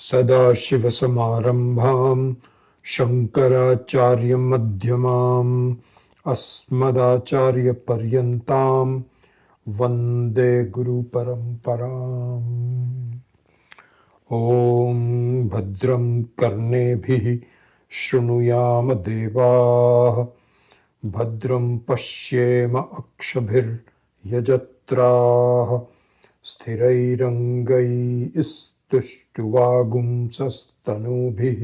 सदाशिवसमारम्भां शङ्कराचार्यमध्यमाम् अस्मदाचार्यपर्यन्तां वन्दे गुरुपरम्पराम्। ॐ भद्रं कर्णेभिः शृणुयाम देवाः भद्रं पश्येम अक्षभिर्यजत्राः स्थिरैरङ्गैस्तुष्टुवागुंसस्तनूभिः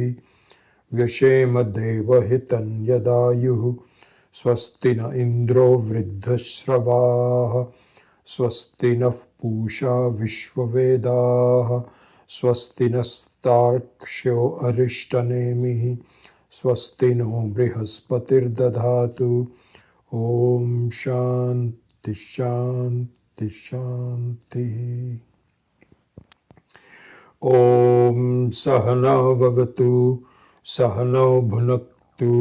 व्यशेम देवहितं यदायुः स्वस्ति न इन्द्रो वृद्धश्रवाः स्वस्ति नः पूषा विश्ववेदाः स्वस्ति नस्तार्क्ष्यो अरिष्टनेमिः स्वस्ति नो बृहस्पतिर्दधातु। ॐ शान्ति शान्ति शान्तिः। ॐ सहना भवतु सहनौ भुनक्तु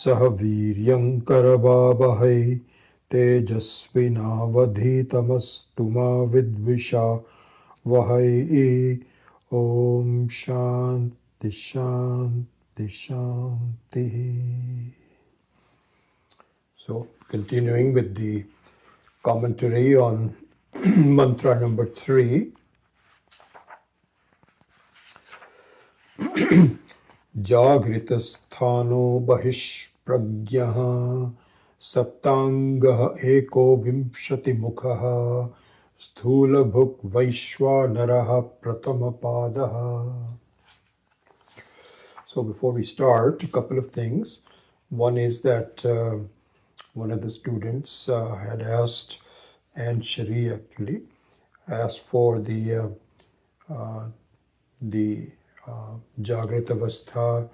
सह वीर्यं करवावहै तेजस्विनावधीतमस्तु मा विद्विषावहै। ॐ शान्ति शान्ति शान्तिः। So continuing with the commentary on mantra number 3. जागृतस्थानो बहिष्प्रज्ञः सप्ताङ्गः echo विंशतिमुखः स्थूलभुक् वैश्वानरः प्रथमपादः. So before we start, a couple of things. One is that one of the students had asked, and Shri actually asked for the Jagrat Avastha,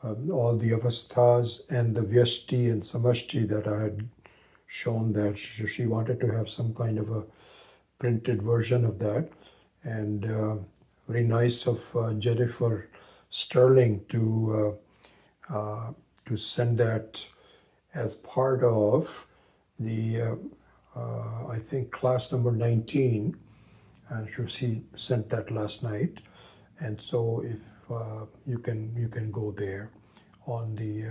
all the Avasthas and the Vyashti and Samashti that I had shown that she wanted to have some kind of a printed version of that. And very nice of Jennifer Sterling to send that as part of the I think class number 19, and she sent that last night. And so if you can go there on the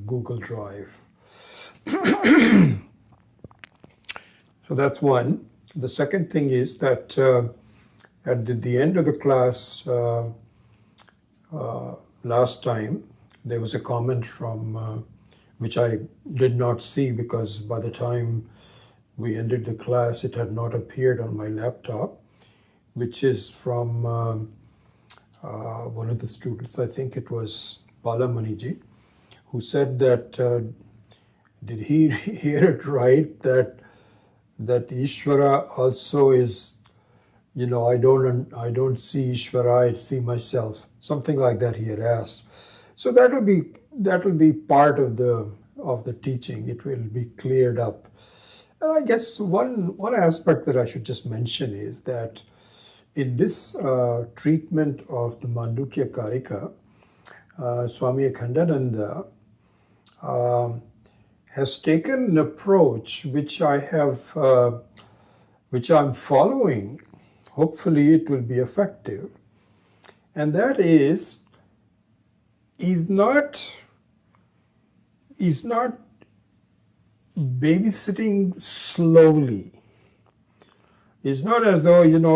Google Drive. So that's one. The second thing is that at the end of the class last time, there was a comment from which I did not see because by the time we ended the class, it had not appeared on my laptop, which is from one of the students, I think it was Balamaniji, who said that, did he hear it right, that Ishvara also is, I don't see Ishvara, I see myself. Something like that he had asked. So that will be part of the teaching. It will be cleared up. And I guess one aspect that I should just mention is that in this treatment of the Mandukya Karika, Swami Akhandananda has taken an approach which I'm following. Hopefully it will be effective. And that is, he's not babysitting slowly. It's not as though, you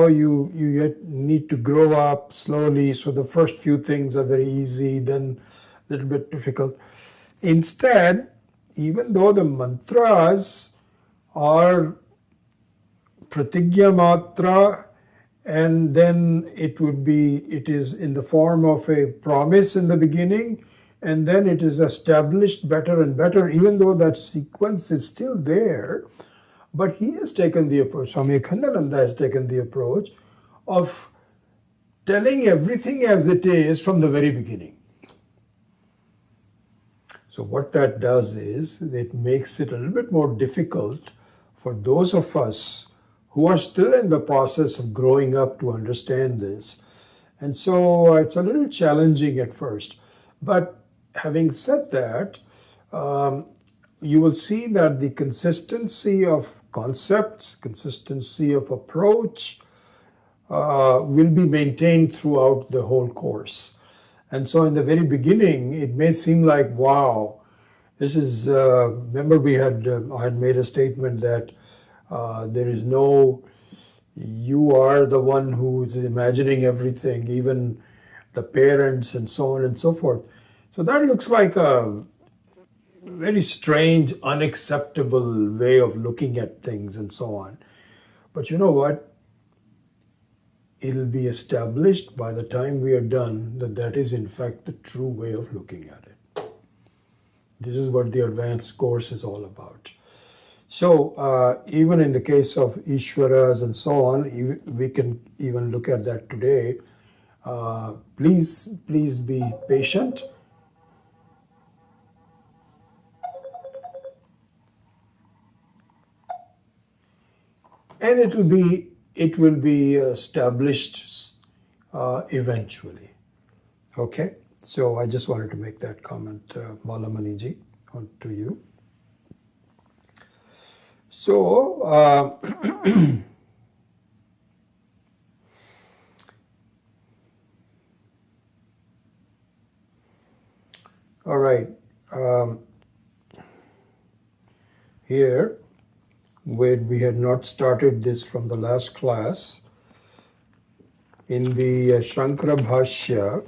need to grow up slowly, so the first few things are very easy, then a little bit difficult. Instead, even though the mantras are pratigya matra, and then it is in the form of a promise in the beginning, and then it is established better and better, even though that sequence is still there. But he has taken the approach, Swami Akhandananda has taken the approach of telling everything as it is from the very beginning. So what that does is, it makes it a little bit more difficult for those of us who are still in the process of growing up to understand this. And so it's a little challenging at first. But having said that, you will see that the consistency of concepts, consistency of approach, will be maintained throughout the whole course. And so in the very beginning, it may seem like, wow, this is, remember I had made a statement that there is no, you are the one who's imagining everything, even the parents and so on and so forth. So that looks like a very strange, unacceptable way of looking at things and so on. But you know what? It'll be established by the time we are done that that is in fact the true way of looking at it. This is what the advanced course is all about. So even in the case of Ishwaras and so on, we can even look at that today. Please be patient. And it will be established eventually. Okay, so I just wanted to make that comment, Balamaniji, on to you. So all right, here where we had not started this from the last class, in the Shankara Bhashya,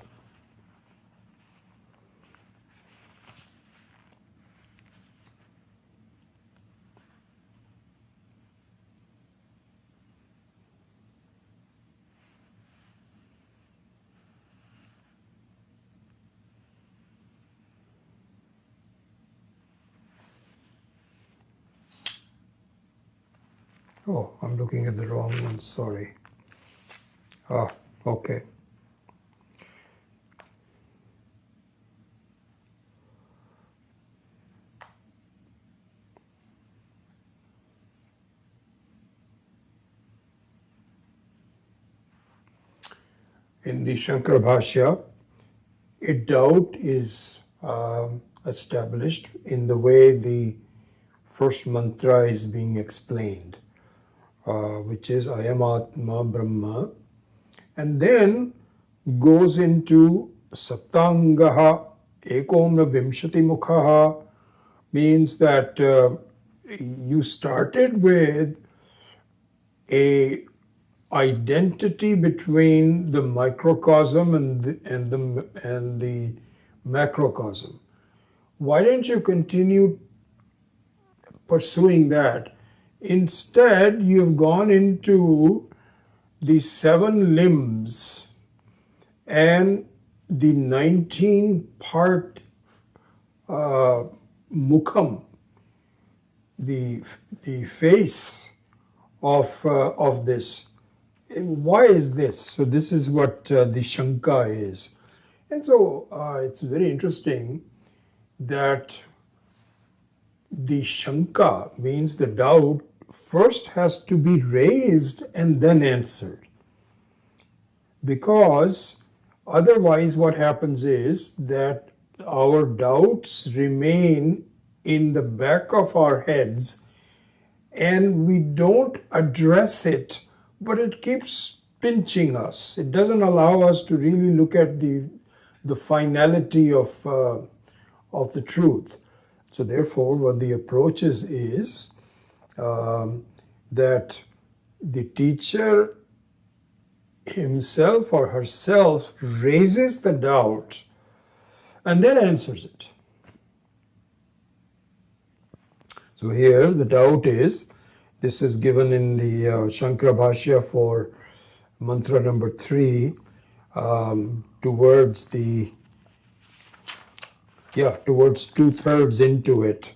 oh, I'm looking at the wrong one, sorry. Okay. In the Shankara Bhashya, a doubt is established in the way the first mantra is being explained, which is Ayam Atma Brahma, and then goes into Saptangaha Ekomna Vimshati Mukhaha, means that you started with a identity between the microcosm and the macrocosm. Why don't you continue pursuing that? Instead, you've gone into the 7 limbs and the 19-part mukham, the face of this. Why is this? So this is what the Shanka is. And so it's very interesting that the Shanka, means the doubt, first has to be raised and then answered. Because otherwise what happens is that our doubts remain in the back of our heads and we don't address it, but it keeps pinching us. It doesn't allow us to really look at the finality of the truth. So therefore, what the approach is that the teacher himself or herself raises the doubt and then answers it. So here the doubt is, this is given in the Shankara Bhashya for mantra number 3, towards 2/3 into it.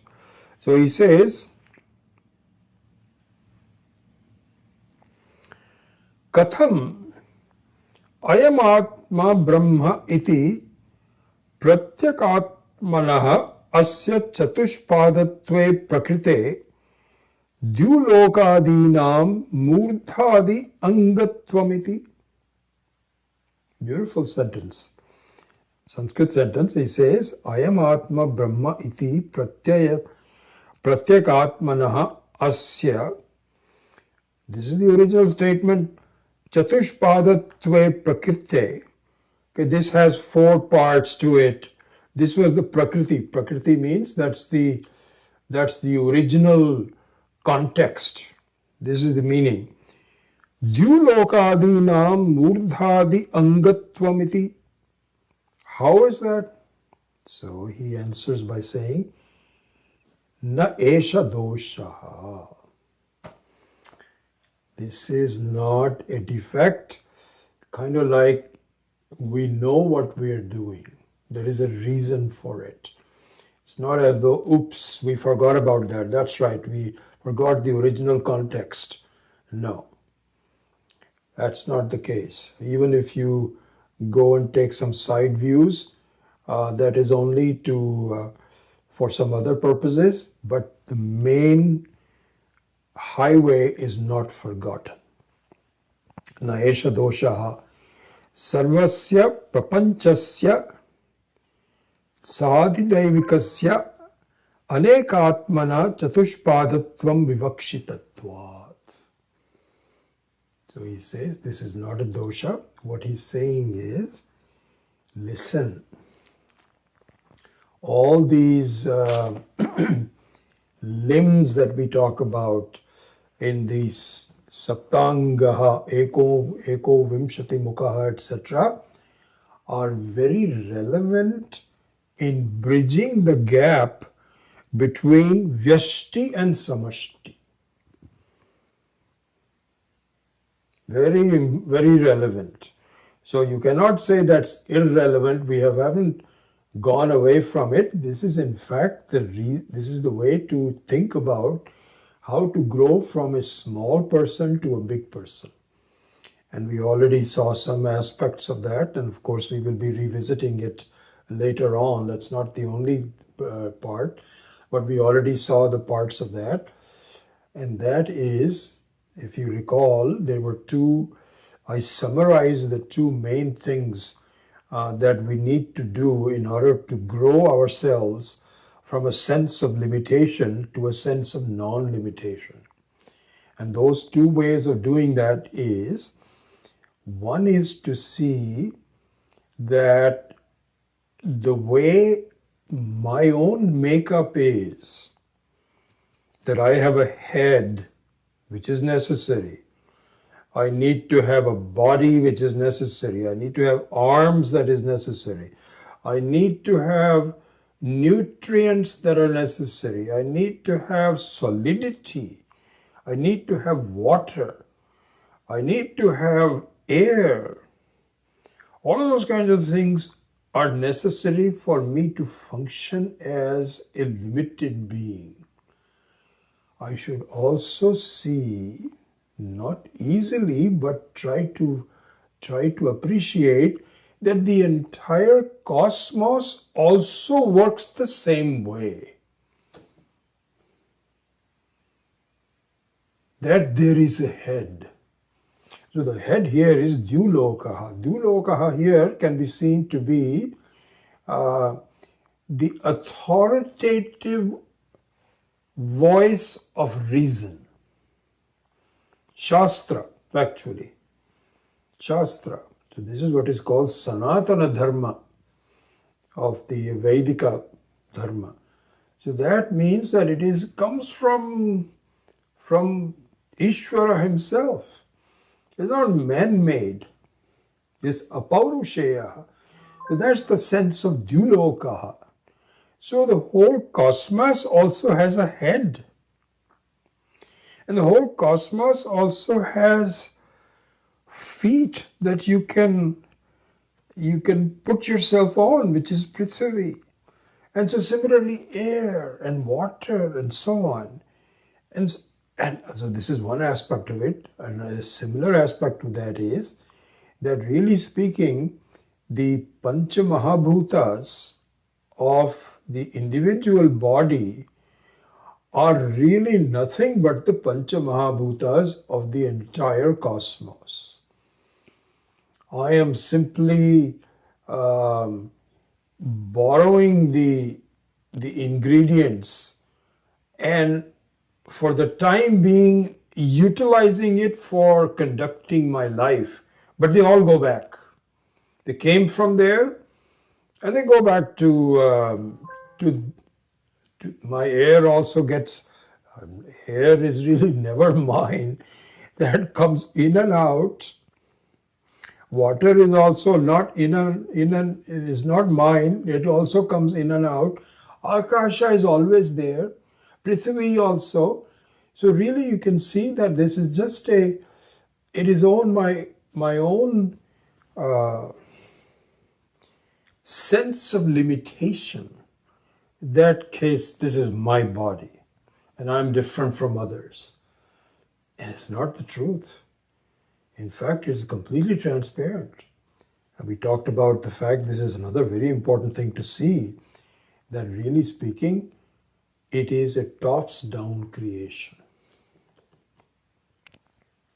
So he says, Katham ayam atma brahma iti pratyakatmanaha asya chatushpadatve prakrite dyulokadinam murdhadi angatvamiti. Beautiful sentence. Sanskrit sentence. He says, Ayam Atma Brahma iti pratyakatmanaha asya. This is the original statement. Chatushpadatve Prakrite. Okay, this has four parts to it. This was the Prakriti. Prakriti means that's the original context. This is the meaning. Dhyulokadinam murdhadi angatvamiti. How is that? So he answers by saying, Na esha dosha. This is not a defect, kind of like we know what we are doing. There is a reason for it. It's not as though, oops, we forgot about that. That's right, we forgot the original context. No, that's not the case. Even if you go and take some side views, that is only to for some other purposes, but the main highway is not forgotten. Na esha dosha sarvasya prapanchasya sadhidaivikasya anekatmana chatushpadatvam vivakshitatvat. So he says this is not a dosha. What he's saying is, listen, all these limbs that we talk about in these saptangaha, eko vimshati mukha, etc., are very relevant in bridging the gap between vyashti and samashti. Very, very relevant. So you cannot say that's irrelevant. We haven't gone away from it. This is in fact this is the way to think about how to grow from a small person to a big person. And we already saw some aspects of that, and of course we will be revisiting it later on. That's not the only part, but we already saw the parts of that. And that is, if you recall, there were two, I summarized the two main things that we need to do in order to grow ourselves from a sense of limitation to a sense of non-limitation. And those two ways of doing that is, one is to see that the way my own makeup is, that I have a head which is necessary, I need to have a body which is necessary, I need to have arms that is necessary, I need to have nutrients that are necessary, I need to have solidity, I need to have water, I need to have air. All of those kinds of things are necessary for me to function as a limited being. I should also see, not easily, but try to appreciate that the entire cosmos also works the same way. That there is a head. So the head here is Dhyulokaha. Dhyulokaha here can be seen to be the authoritative voice of reason. Shastra, actually. Shastra. So this is what is called Sanatana Dharma of the Vedika Dharma. So that means that it comes from Ishvara himself. It's not man-made. It's apaurushaya. So that's the sense of Dhyulokaha. So the whole cosmos also has a head. And the whole cosmos also has feet that you can put yourself on, which is Prithvi. And so similarly air and water and so on. And so this is one aspect of it. And a similar aspect to that is that, really speaking, the Pancha Mahabhutas of the individual body are really nothing but the Pancha Mahabhutas of the entire cosmos. I am simply borrowing the ingredients and for the time being utilizing it for conducting my life, but they all go back. They came from there, and they go back to my air. Also gets air is really never mine. That comes in and out. Water is also not is not mine. It also comes in and out. Akasha is always there. Prithvi also. So really, you can see that this is just it is my own sense of limitation. That case, this is my body, and I'm different from others, and it's not the truth. In fact, it's completely transparent. And we talked about the fact this is another very important thing to see, that really speaking, it is a tops down creation.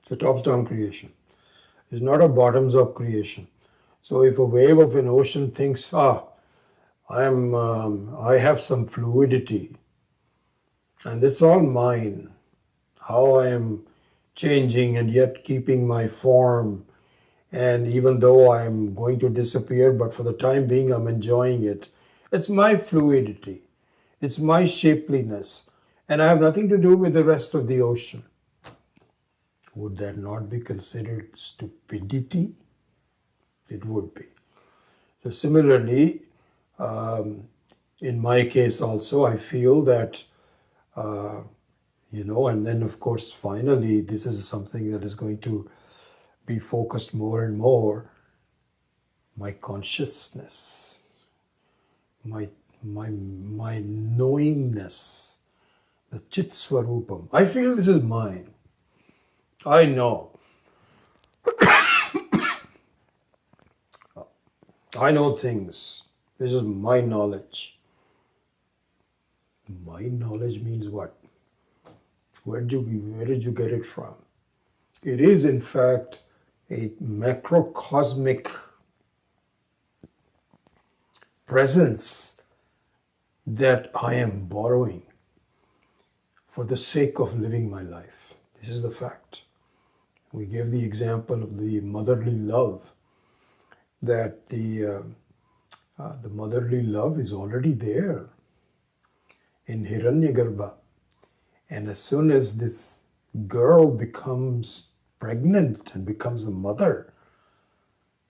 It's a tops down creation. It's not a bottoms up creation. So if a wave of an ocean thinks, I have some fluidity, and it's all mine, how I am changing and yet keeping my form, and even though I'm going to disappear, but for the time being I'm enjoying it. It's my fluidity, it's my shapeliness, and I have nothing to do with the rest of the ocean. Would that not be considered stupidity? It would be. So similarly, in my case also, I feel that, and then of course, finally, this is something that is going to be focused more and more. My consciousness, my knowingness, the Chit Swarupam. I feel this is mine. I know. I know things. This is my knowledge. My knowledge means what? Where did you get it from? It is, in fact, a macrocosmic presence that I am borrowing for the sake of living my life. This is the fact. We gave the example of the motherly love, that the motherly love is already there in Hiranyagarbha. And as soon as this girl becomes pregnant and becomes a mother,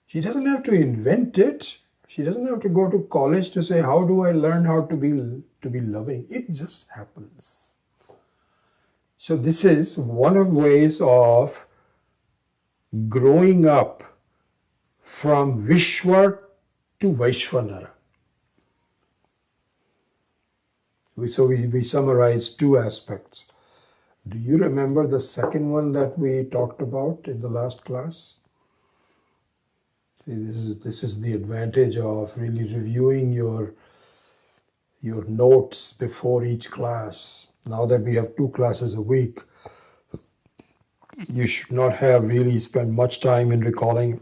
she doesn't have to invent it. She doesn't have to go to college to say, how do I learn how to be loving? It just happens. So this is one of ways of growing up from Vishwa to Vaishvanara. So we summarize two aspects. Do you remember the second one that we talked about in the last class? See, this is the advantage of really reviewing your notes before each class. Now that we have 2 classes a week, you should not have really spent much time in recalling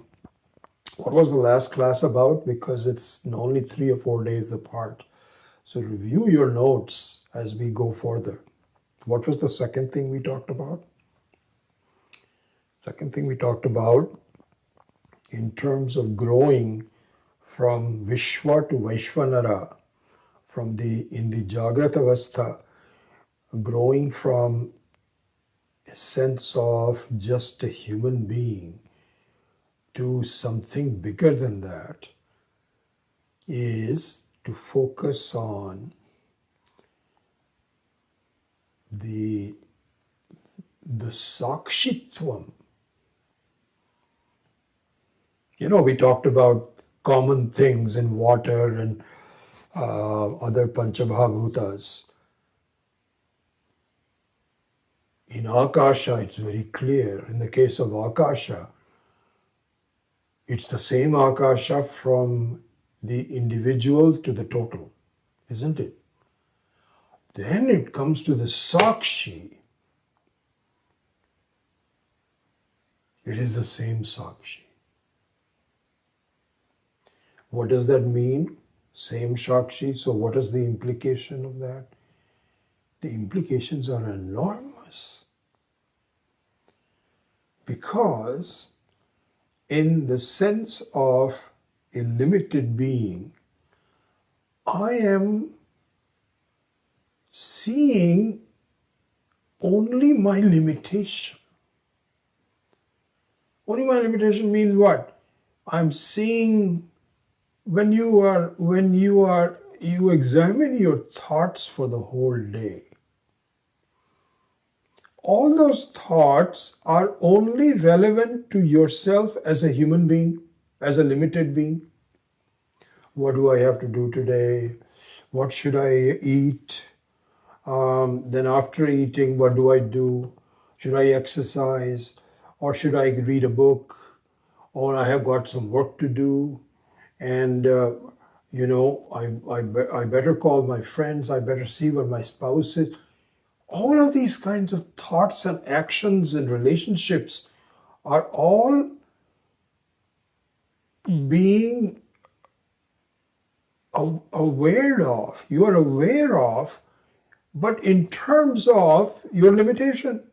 what was the last class about, because it's only 3 or 4 days apart. So review your notes as we go further. What was the second thing we talked about? Second thing we talked about in terms of growing from Vishwa to Vaishvanara, in the Jagrata Avastha, growing from a sense of just a human being to something bigger than that, is to focus on the sakshitvam. We talked about common things in water and other panchabhavutas. In Akasha, it's very clear. In the case of Akasha, it's the same Akasha from the individual to the total, isn't it? Then it comes to the Sakshi. It is the same Sakshi. What does that mean? Same Sakshi. So what is the implication of that? The implications are enormous. Because in the sense of a limited being, I am seeing only my limitation. Only my limitation means what? I'm seeing you examine your thoughts for the whole day. All those thoughts are only relevant to yourself as a human being, as a limited being. What do I have to do today? What should I eat? Then after eating, what do I do? Should I exercise? Or should I read a book? Or I have got some work to do. And, I better call my friends. I better see what my spouse is. All of these kinds of thoughts and actions and relationships are all being aware of. You are aware of, but in terms of your limitation.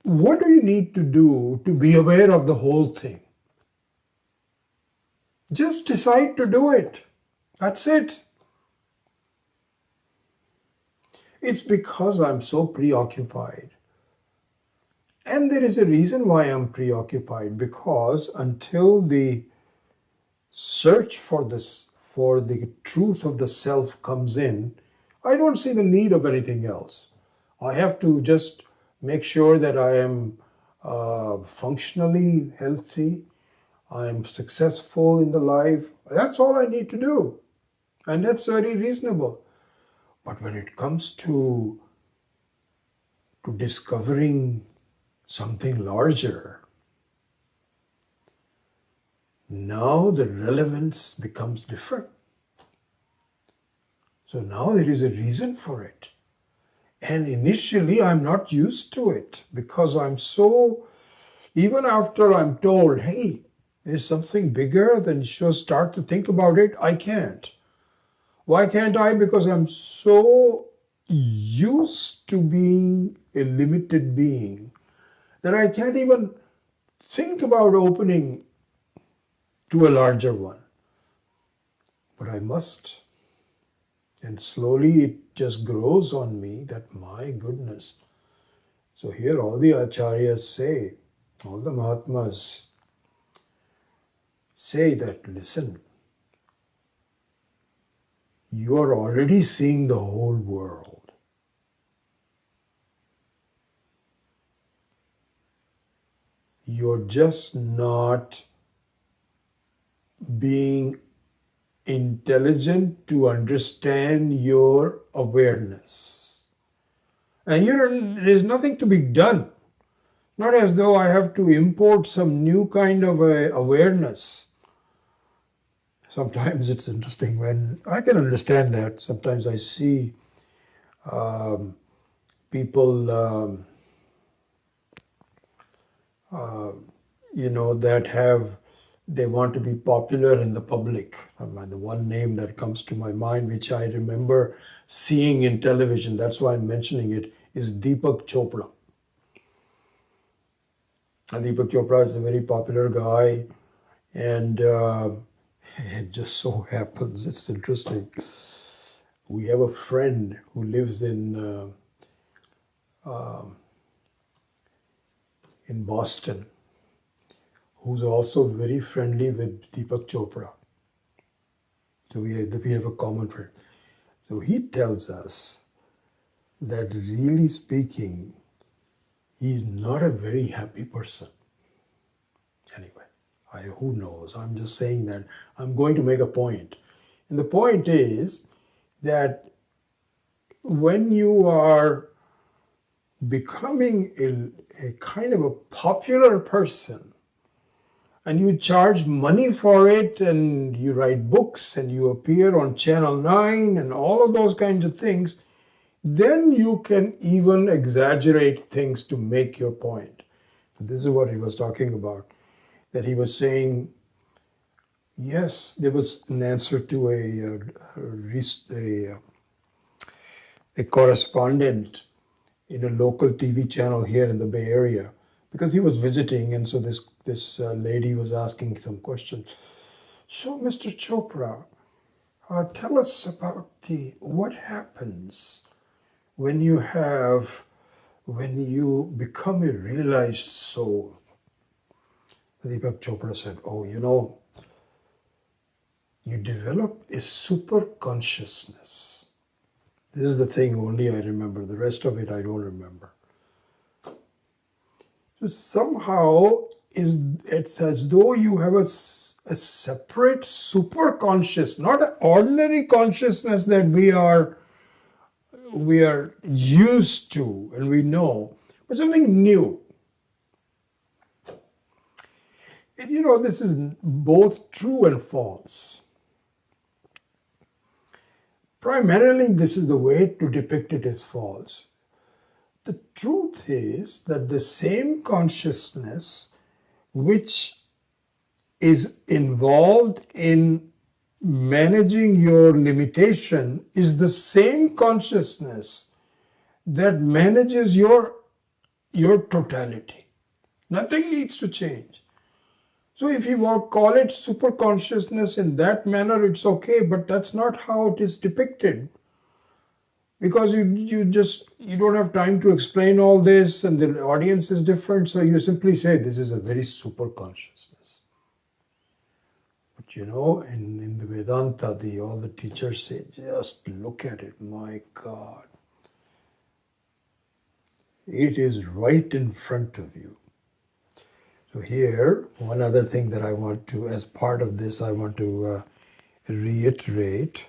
What do you need to do to be aware of the whole thing? Just decide to do it. That's it. It's because I'm so preoccupied. And there is a reason why I'm preoccupied, because until the search for the truth of the self comes in, I don't see the need of anything else. I have to just make sure that I am functionally healthy, I am successful in the life. That's all I need to do. And that's very reasonable. But when it comes to discovering something larger, now the relevance becomes different. So now there is a reason for it. And initially I'm not used to it because even after I'm told, hey, there's something bigger, then you should start to think about it, I can't. Why can't I? Because I'm so used to being a limited being that I can't even think about opening to a larger one. But I must. And slowly it just grows on me that, my goodness. So here all the acharyas say, all the Mahatmas say that, listen, you are already seeing the whole world. You're just not being intelligent to understand your awareness. And there's nothing to be done. Not as though I have to import some new kind of awareness. Sometimes it's interesting when I can understand that. Sometimes I see people, that they want to be popular in the public. The one name that comes to my mind, which I remember seeing in television, that's why I'm mentioning it, is Deepak Chopra. And Deepak Chopra is a very popular guy, and it just so happens, it's interesting. We have a friend who lives in Boston, who's also very friendly with Deepak Chopra. So we have a common friend. So he tells us that really speaking, he's not a very happy person. Anyway, who knows? I'm just saying that I'm going to make a point. And the point is that when you are becoming a kind of a popular person, and you charge money for it, and you write books, and you appear on Channel 9, and all of those kinds of things, then you can even exaggerate things to make your point. So this is what he was talking about. That he was saying, yes, there was an answer to a a correspondent in a local TV channel here in the Bay Area because he was visiting, and so this lady was asking some questions. So, Mr. Chopra, tell us about what happens when you become a realized soul. Deepak Chopra said, "Oh, you develop a super consciousness." This is the thing only I remember. The rest of it I don't remember. So somehow it's as though you have a separate super conscious, not an ordinary consciousness that we are used to and we know, but something new. And this is both true and false. Primarily, this is the way to depict it as false. The truth is that the same consciousness which is involved in managing your limitation is the same consciousness that manages your totality. Nothing needs to change. So if you want to call it super consciousness in that manner, it's okay, but that's not how it is depicted. Because you don't have time to explain all this, and the audience is different, so you simply say this is a very super consciousness. But in the Vedanta, all the teachers say, just look at it, my God. It is right in front of you. So here, one other thing that I want to, as part of this, I want to reiterate.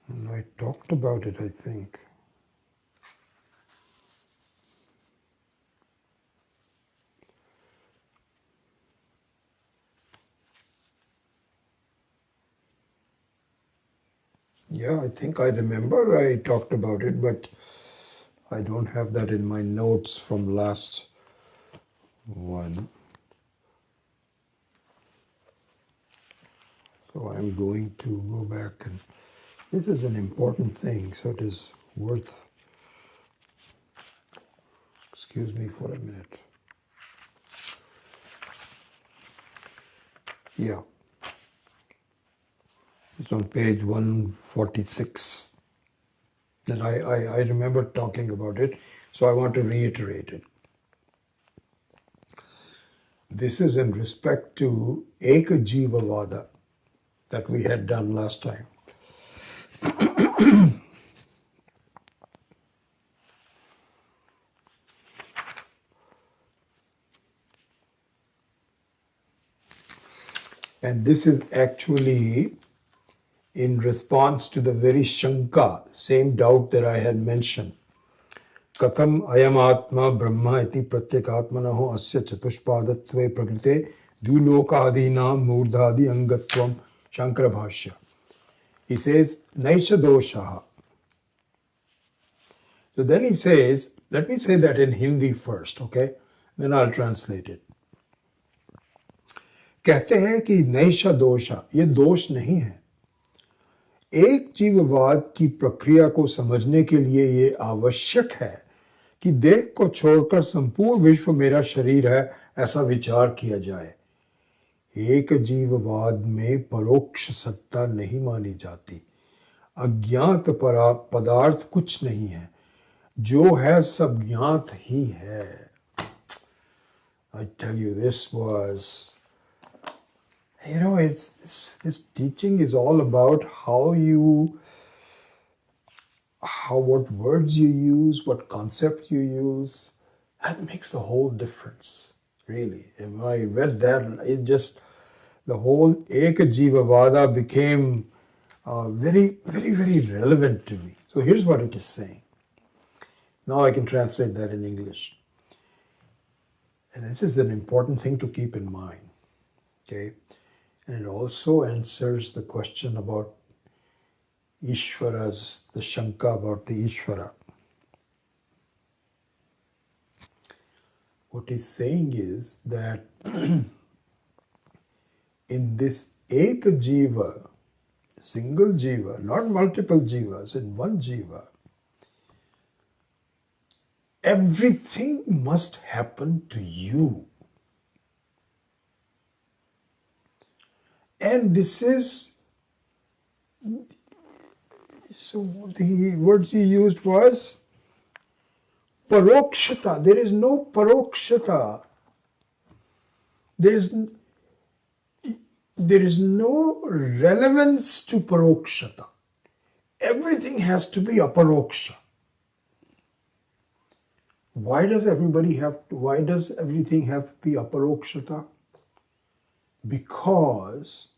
And I talked about it, I think. Yeah, I think I remember I talked about it, but I don't have that in my notes from last one. So I'm going to go back, and this is an important thing, so it is worth, excuse me for a minute. Yeah. It's on page 146. And I remember talking about it, so I want to reiterate it. This is in respect to Eka Jiva Vada that we had done last time. And this is actually in response to the very Shanka, same doubt that I had mentioned. Katham ayam atma brahma iti pratyekatmanaho asya chatushpadatve prakrite dulokadinam murdhadi angatvam Shankara Bhashya. He says, Naisha doshaha. So then he says, let me say that in Hindi first, okay? Then I'll translate it. कहते हैं कि नैशा दोषा, ये दोष नहीं है. एक जीववाद की प्रक्रिया को समझने के लिए ये आवश्यक है कि देह को छोड़कर संपूर्ण विश्व मेरा शरीर है, ऐसा विचार किया जाए. एक जीववाद में परोक्ष सत्ता नहीं मानी जाती. अज्ञात पदार्थ कुछ नहीं है, जो है सब ज्ञात ही है. I tell you, this was, this teaching is all about what words you use, what concept you use. That makes the whole difference, really. And when I read that, the whole Eka Jiva Vada became very, very, very relevant to me. So here's what it is saying. Now I can translate that in English. And this is an important thing to keep in mind, okay? And it also answers the question about Ishvara's, the Shanka about the Ishvara. What he's saying is that in this ek jiva, single jiva, not multiple jivas, in one jiva, everything must happen to you. And this is, so the words he used was parokshata. There is no parokshata. There is no relevance to parokshata. Everything has to be aparoksha. Why does everything have to be aparokshata? Because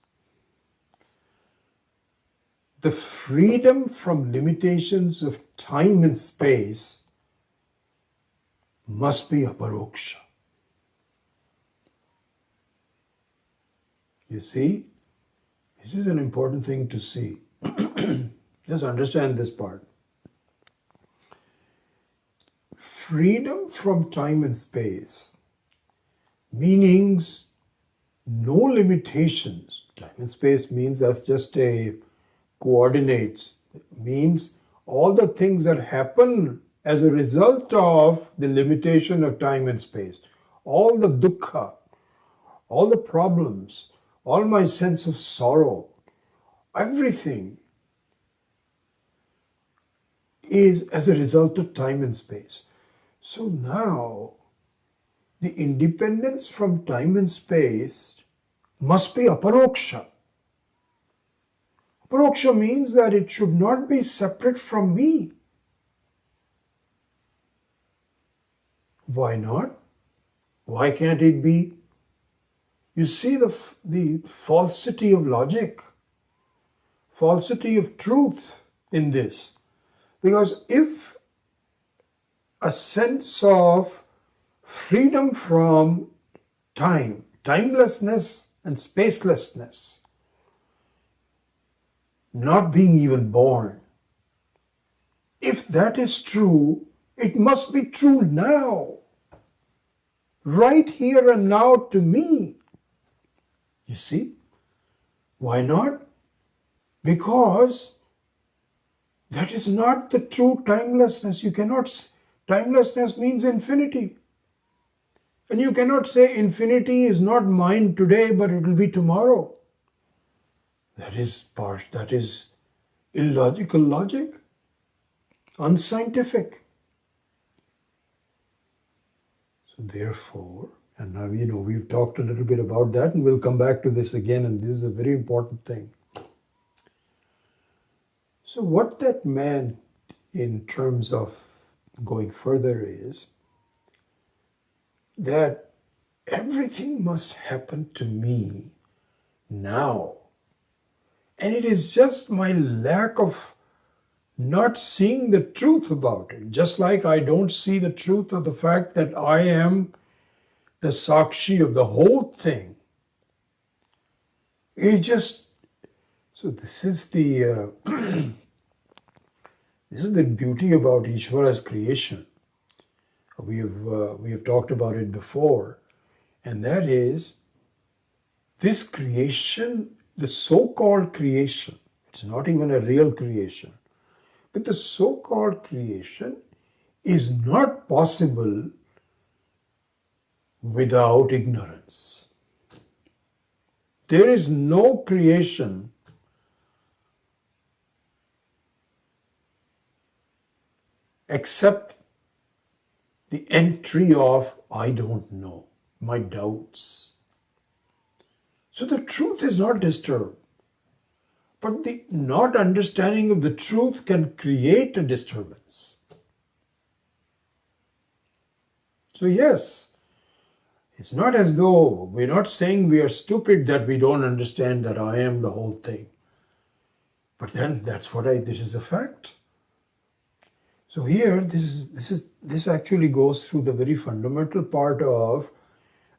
the freedom from limitations of time and space must be aparoksha. You see, this is an important thing to see. Just understand this part. Freedom from time and space, meanings no limitations. Time and space means that's just a coordinates. It means all the things that happen as a result of the limitation of time and space. All the dukkha, all the problems, all my sense of sorrow, everything is as a result of time and space. So now, the independence from time and space must be aparoksha. Aparoksha means that it should not be separate from me. Why not? Why can't it be? You see the falsity of logic, falsity of truth in this. Because if a sense of freedom from time, timelessness and spacelessness, not being even born, if that is true, it must be true now, right here and now to me. You see? Why not? Because that is not the true timelessness. You cannot, timelessness means infinity. And you cannot say infinity is not mine today, but it will be tomorrow. That is illogical logic, unscientific. So therefore, and now we've talked a little bit about that, and we'll come back to this again, and this is a very important thing. So what that meant in terms of going further is that everything must happen to me now. And it is just my lack of not seeing the truth about it. Just like I don't see the truth of the fact that I am the sakshi of the whole thing. It just, so this is the this is the beauty about Ishvara's creation. We have talked about it before, and that is this creation, the so-called creation. It's not even a real creation, but the so-called creation is not possible without ignorance. There is no creation except the entry of I don't know, my doubts. So the truth is not disturbed, but the not understanding of the truth can create a disturbance. So yes, it's not as though we're not saying we are stupid that we don't understand that I am the whole thing. But then this is a fact. So here, this actually goes through the very fundamental part of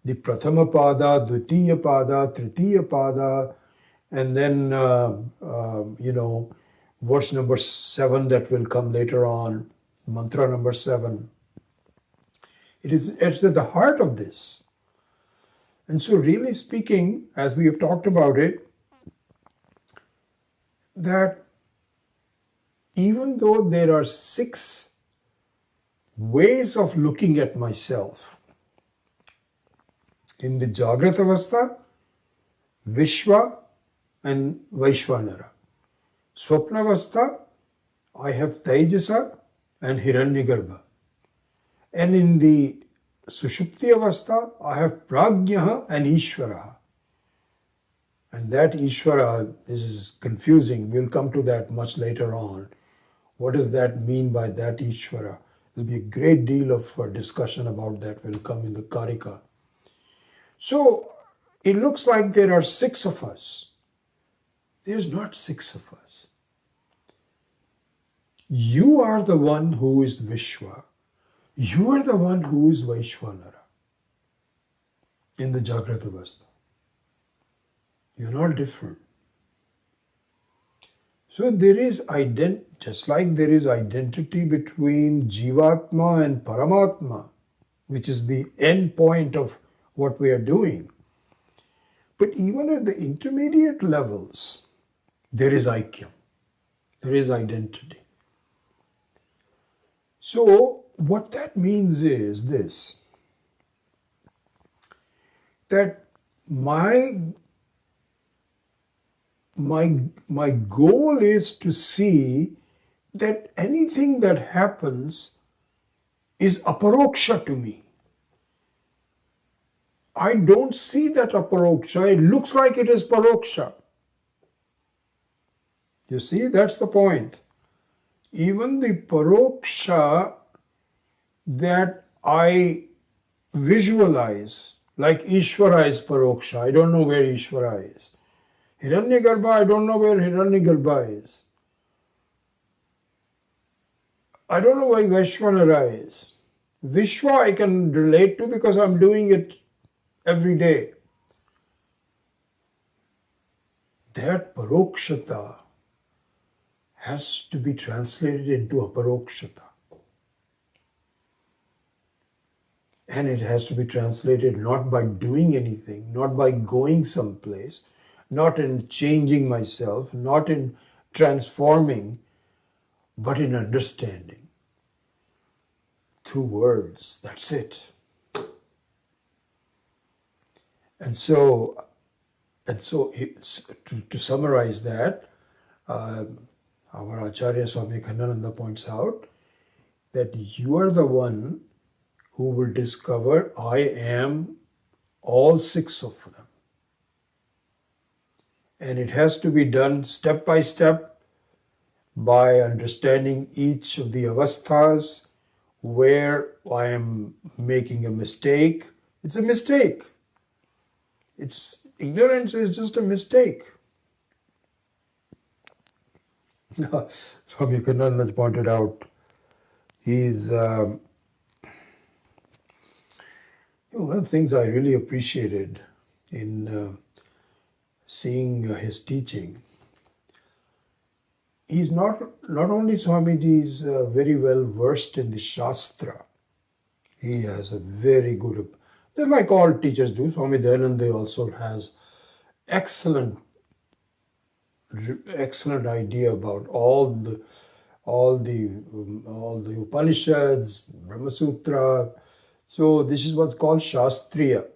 the Prathama Pada, Dvitiya Pada, Tritiya Pada, and then verse number 7 that will come later on, mantra number 7. It's at the heart of this. And so really speaking, as we have talked about it, that even though there are 6 ways of looking at myself, in the Jagrat Avastha, Vishwa and Vaishwanara. Swapnavastha, I have Taijasa and Hiranyagarbha. And in the Sushupti Avastha, I have Pragyaha and Ishvara. And that Ishvara, this is confusing. We'll come to that much later on. What does that mean by that Ishvara? There'll be a great deal of discussion about that will come in the Karika. So it looks like there are 6 of us. There's not 6 of us. You are the one who is Vishwa. You are the one who is Vaishwanara in the Jagrata Avastha. You're not different. So there is just like there is identity between Jivatma and Paramatma, which is the end point of what we are doing. But even at the intermediate levels, there is Aikyam, there is identity. So what that means is this, that my goal is to see that anything that happens is aparoksha to me. I don't see that aparoksha. It looks like it is paroksha. You see, that's the point. Even the paroksha that I visualize, like Ishvara is paroksha. I don't know where Ishvara is. Hiranyagarbha, I don't know where Hiranyagarbha is. I don't know where Vaishwanara is. Vishwa I can relate to because I'm doing it every day. That parokshata has to be translated into aparokshata. And it has to be translated not by doing anything, not by going someplace, not in changing myself, not in transforming, but in understanding. Through words, that's it. And so it's, to summarize that, our Acharya Swami Khandananda points out that you are the one who will discover I am all 6 of them. And it has to be done step by step by understanding each of the avasthas, where I am making a mistake. It's a mistake. Ignorance is just a mistake. Swami Khandananda has pointed out, he's one of the things I really appreciated in seeing his teaching. He's not only Swamiji is very well versed in the Shastra. He has a very good, like all teachers do. Swami Dayananda also has excellent idea about all the Upanishads, Brahma Sutra. So this is what's called Shastriya.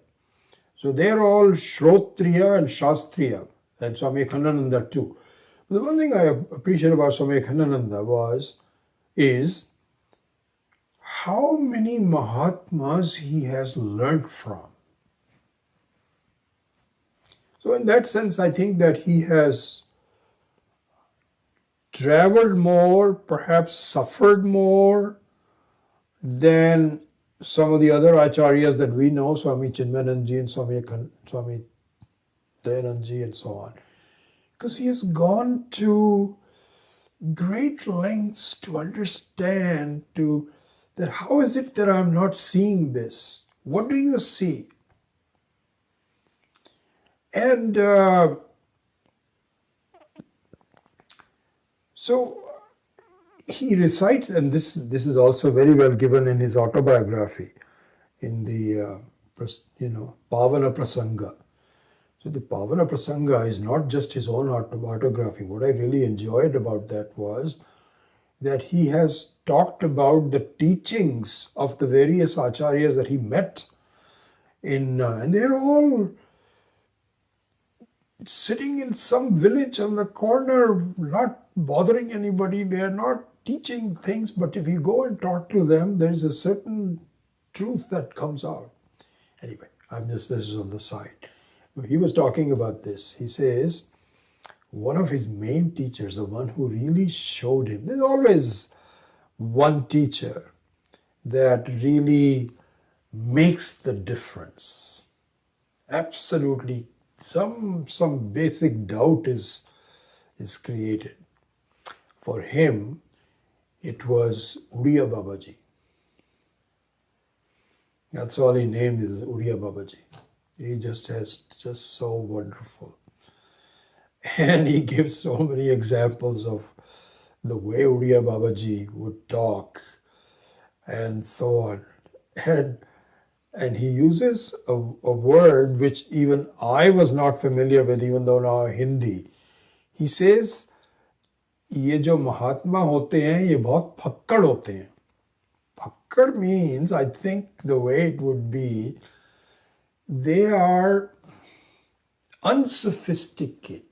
So they're all Shrotriya and Shastriya, and Swami Khandananda too. The one thing I appreciate about Swami Khandananda is how many Mahatmas he has learned from. So in that sense, I think that he has traveled more, perhaps suffered more than some of the other acharyas that we know, Swami Chinmayananji and Swami Dayanandji and so on. Because he has gone to great lengths to understand that how is it that I'm not seeing this? What do you see? And so he recites, and this is also very well given in his autobiography, in the Pavana Prasanga. So the Pavana Prasanga is not just his own autobiography. What I really enjoyed about that was that he has talked about the teachings of the various acharyas that he met and they're all sitting in some village on the corner, not bothering anybody. They are not teaching things, but if you go and talk to them, there is a certain truth that comes out. Anyway, this is on the side. He was talking about this. He says, one of his main teachers, the one who really showed him, there's always one teacher that really makes the difference. Absolutely, some basic doubt is created. For him, it was Uriya Babaji. That's all he named is Uriya Babaji. He just so wonderful. And he gives so many examples of the way Uriya Babaji would talk and so on. And he uses a word which even I was not familiar with, even though now Hindi. He says, ये जो महात्मा होते हैं ये बहुत फक्कड़ होते हैं. Fhakkad means, I think the way it would be, they are unsophisticated.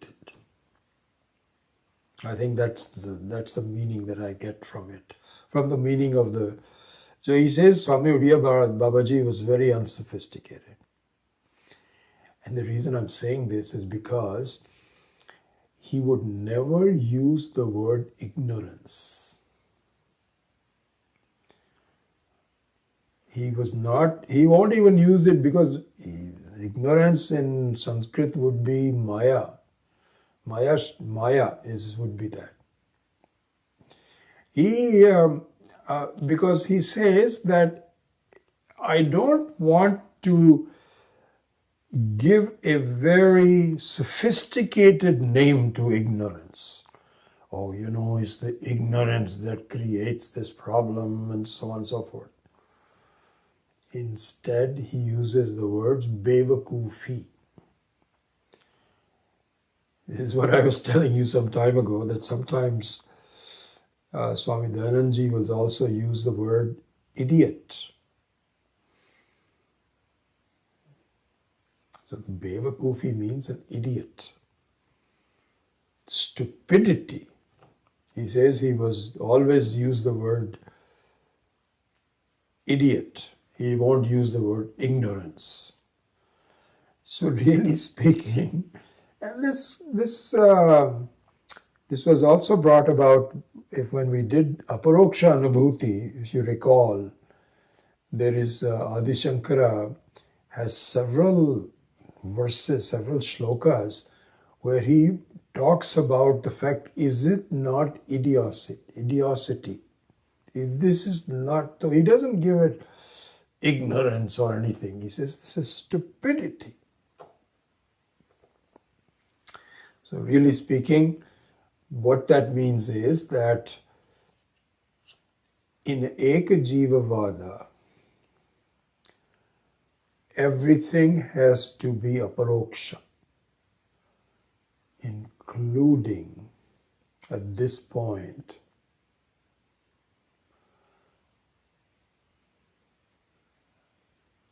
I think that's the meaning that I get from it, from the meaning of the. So he says Swami Uriya Babaji was very unsophisticated. And the reason I'm saying this is because he would never use the word ignorance. He won't even use it because ignorance in Sanskrit would be Maya. Maya would be that. Because he says that I don't want to give a very sophisticated name to ignorance. Oh, it's the ignorance that creates this problem and so on and so forth. Instead, he uses the words bevakufi. This is what I was telling you some time ago, that sometimes Swami Dayanandji will also use the word idiot. So bevakufi means an idiot. Stupidity. He says he was always use the word idiot. He won't use the word ignorance. So really speaking, and this was also brought about when we did Aparoksha Anubhuti, if you recall, there is Adi Shankara has several verses, several shlokas, where he talks about the fact, is it not idiocy? This is not, so he doesn't give it ignorance or anything. He says this is stupidity. So really speaking, what that means is that in Eka Jiva Vada, everything has to be aparoksha, including at this point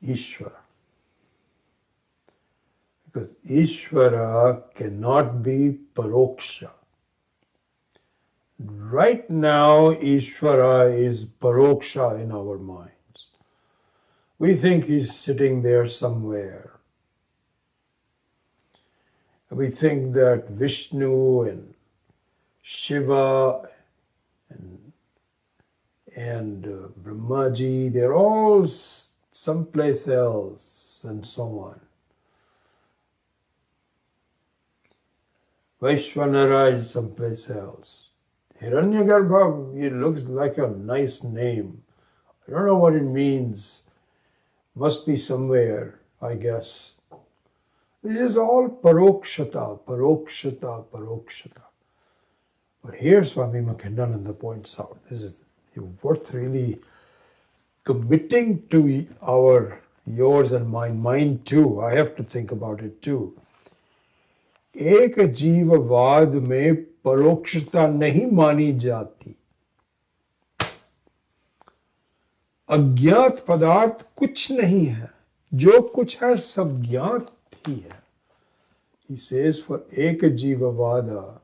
Ishvara. Because Ishvara cannot be paroksha. Right now, Ishvara is paroksha in our minds. We think he's sitting there somewhere. We think that Vishnu and Shiva and Brahmaji, they're all someplace else and so on. Vaishvanara is someplace else. Hiranyagarbha, it looks like a nice name. I don't know what it means. Must be somewhere, I guess. This is all parokshata. But here Swami Makhindananda points out, this is worth really committing to yours and mine too, I have to think about it too. एक जीववाद में परोक्षता नहीं मानी जाती. अज्ञात पदार्थ कुछ नहीं है, जो कुछ है सब ज्ञात ही है. He says for एक जीववाद,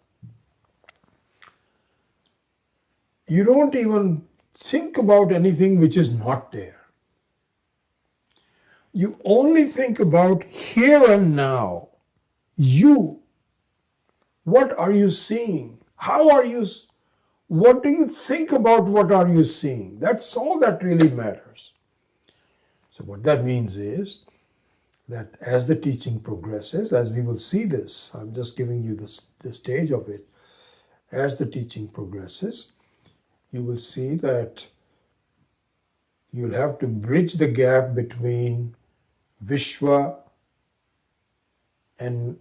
you don't even think about anything which is not there. You only think about here and now. You. What are you seeing? How are you? What do you think about what are you seeing? That's all that really matters. So what that means is that as the teaching progresses, as we will see this, I'm just giving you the stage of it. As the teaching progresses, you will see that you'll have to bridge the gap between Vishwa and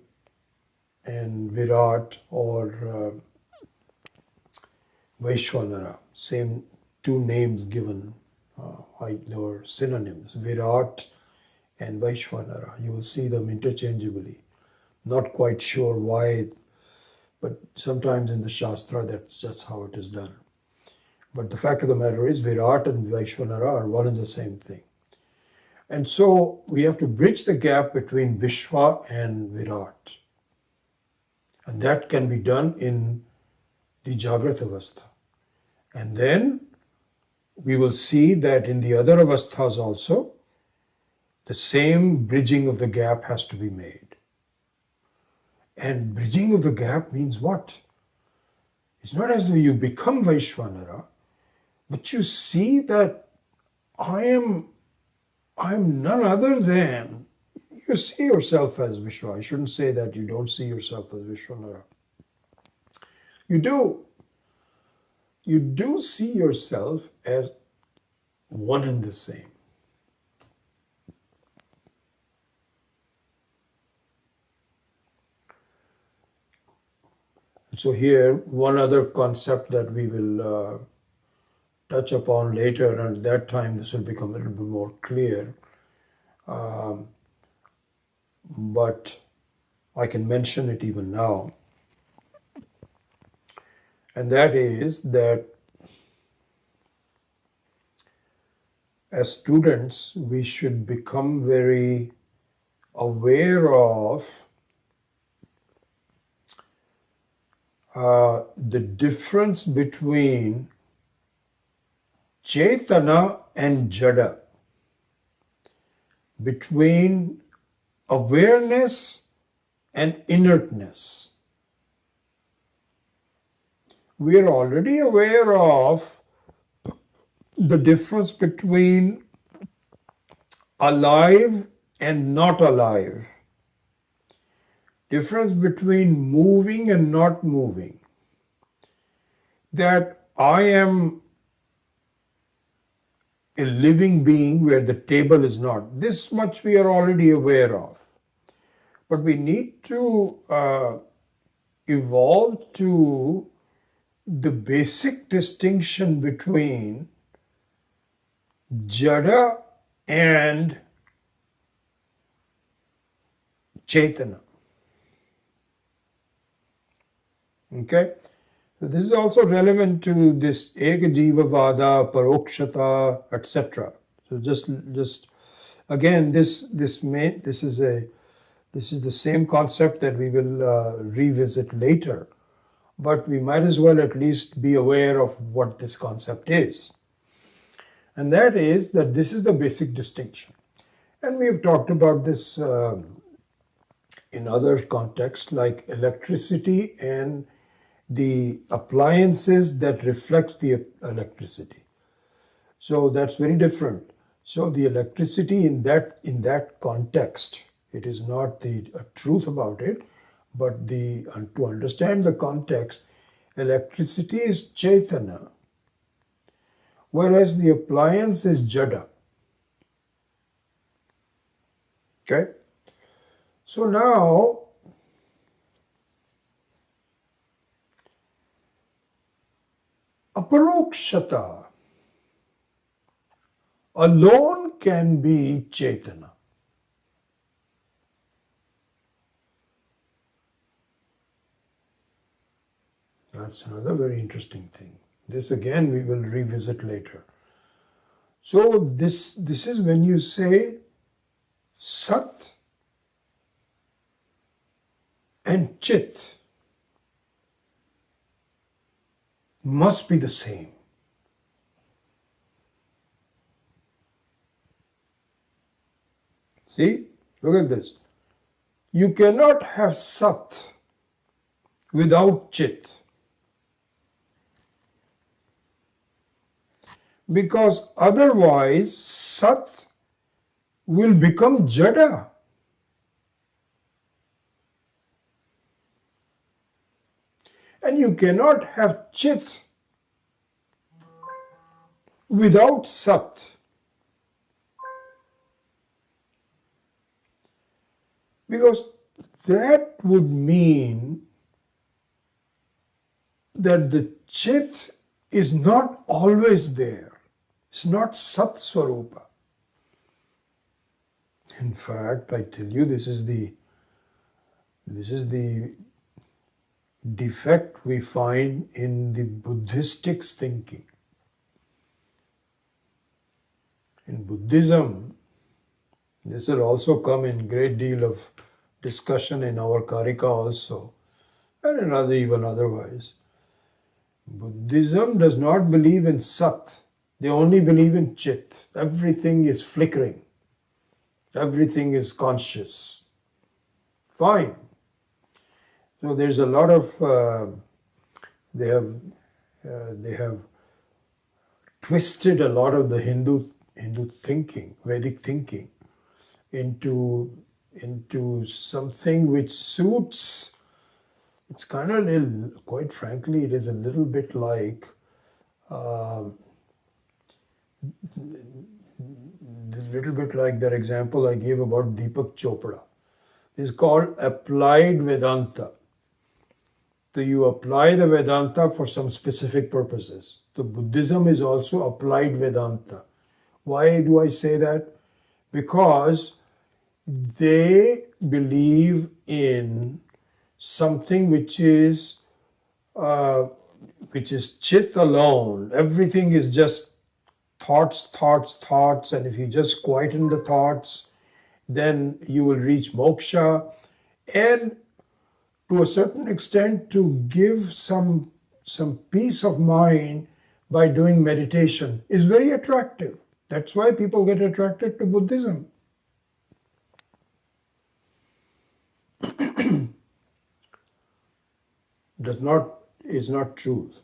Virat or Vaishwanara. Same two names given, or synonyms, Virat and Vaishwanara. You will see them interchangeably. Not quite sure why, but sometimes in the Shastra that's just how it is done. But the fact of the matter is Virat and Vaishwanara are one and the same thing. And so we have to bridge the gap between Vishwa and Virat. And that can be done in the Jagrata Avastha. And then we will see that in the other avasthas also, the same bridging of the gap has to be made. And bridging of the gap means what? It's not as though you become Vaishwanara, but you see that I am none other than, you see yourself as Vishwa. I shouldn't say that you don't see yourself as Vishwanara. You do. You do see yourself as one and the same. So here, one other concept that we will touch upon later, and at that time this will become a little bit more clear. But I can mention it even now. And that is that as students, we should become very aware of the difference between Chaitana and Jada, between awareness and inertness. We are already aware of the difference between alive and not alive, difference between moving and not moving, that I am a living being where the table is not. This much we are already aware of. But we need to evolve to the basic distinction between Jada and Chaitana. Okay? So this is also relevant to this Eka Jiva Vada, Parokshata, etc. So just again, this is the same concept that we will revisit later, but we might as well at least be aware of what this concept is. And that is that this is the basic distinction. And we have talked about this in other contexts like electricity and the appliances that reflect the electricity. So that's very different. So the electricity in that context, it is not the truth about it, but to understand the context, electricity is Chaitana, whereas the appliance is Jada. Okay? So now, aparokshata, alone can be Chaitana. That's another very interesting thing. This again we will revisit later. So this is when you say Sat and Chit must be the same. See, look at this. You cannot have Sat without Chit. Because otherwise Sat will become Jada. And you cannot have Chit without Sat. Because that would mean that the Chit is not always there. It's not Sat Swarupa. In fact, I tell you, this is the defect we find in the Buddhistic thinking. In Buddhism, this will also come in great deal of discussion in our Karika also, and in even otherwise. Buddhism does not believe in Sat. They only believe in Chit. Everything is flickering. Everything is conscious. Fine. So there's a lot of they have twisted a lot of the Hindu thinking, Vedic thinking, into something which suits. It's kind of quite frankly, it is a little bit like that example I gave about Deepak Chopra. It's called applied Vedanta. So you apply the Vedanta for some specific purposes. So Buddhism is also applied Vedanta. Why do I say that? Because they believe in something which is Chit alone. Everything is just thoughts, and if you just quieten the thoughts, then you will reach moksha. And to a certain extent, to give some peace of mind by doing meditation is very attractive. That's why people get attracted to Buddhism. Is not truth,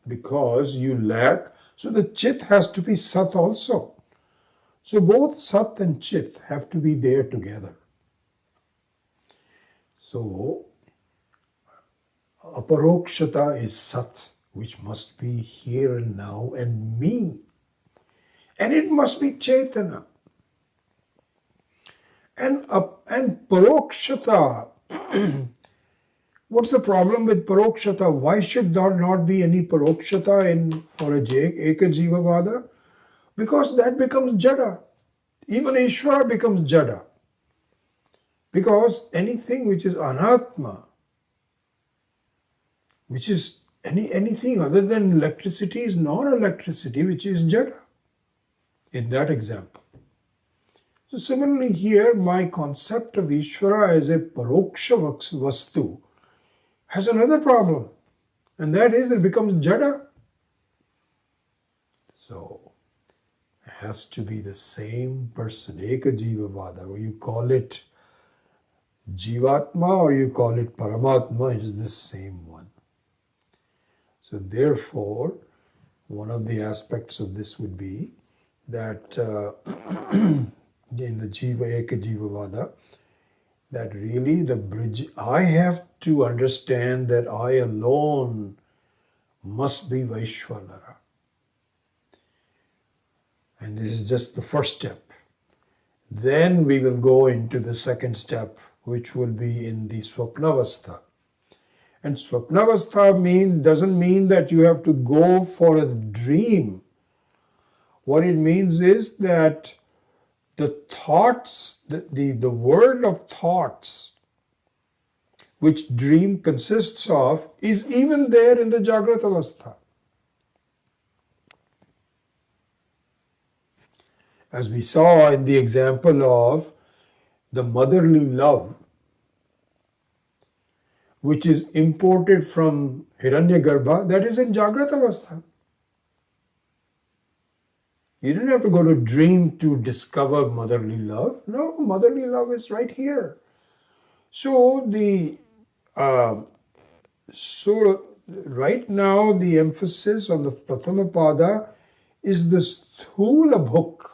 because you lack. So the Chit has to be Sat also. So both Sat and Chit have to be there together. So Aparokshata is Sat, which must be here and now and me. And it must be Chaitana. And Parokshata, what's the problem with Parokshata? Why should there not be any Parokshata for a Eka Jivavada? Because that becomes Jada. Even Ishvara becomes Jada. Because anything which is Anatma, which is anything other than electricity, is non-electricity, which is Jada, in that example. So similarly here, my concept of Ishvara as a Paroksha Vastu has another problem, and that is it becomes Jada. So it has to be the same person, Eka Jivavada, or you call it Jivatma or you call it Paramatma, it is the same one. So therefore, one of the aspects of this would be that in the Eka Jivavada, that really the bridge, I have to understand that I alone must be Vaishwanara. And this is just the first step. Then we will go into the second step, which will be in the Swapnavastha. And Swapnavastha doesn't mean that you have to go for a dream. What it means is that the thoughts, the world of thoughts which dream consists of is even there in the Jagrata Avastha. As we saw in the example of the motherly love, which is imported from Hiranyagarbha, that is in Jagrata Avastha. You didn't have to go to dream to discover motherly love. No, motherly love is right here. So right now the emphasis on the Prathamapada is the sthula bhuk,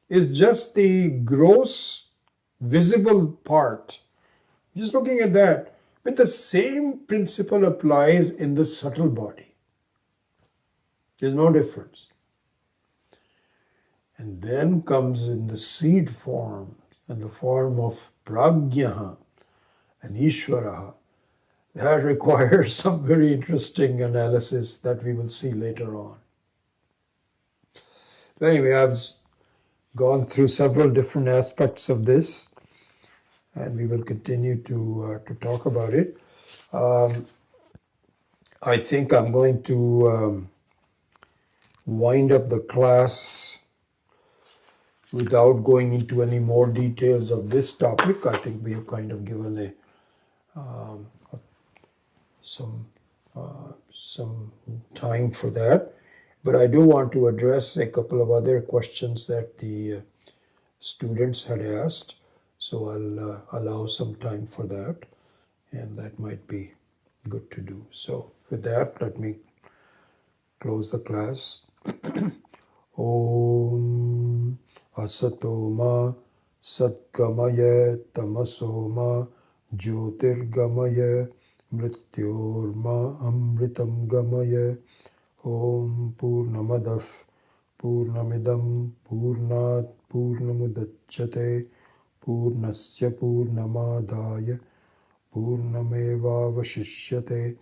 is just the gross visible part. Just looking at that. But the same principle applies in the subtle body. There's no difference. And then comes in the seed form, in the form of pragya and ishvara. That requires some very interesting analysis that we will see later on. But anyway, I've gone through several different aspects of this, and we will continue to talk about it. I think I'm going to wind up the class without going into any more details of this topic. I think we have kind of given some time for that. But I do want to address a couple of other questions that the students had asked. So I'll allow some time for that, and that might be good to do. So with that, let me close the class. Om Asatoma Satgamaya Tamasoma Jyotirgamaya Mrityorma Amritam Gamaya. Om Purnamadav Purnamidam Purnat Purnamudachyate Purnasya Purnamadaya Purnameva Vashishyate.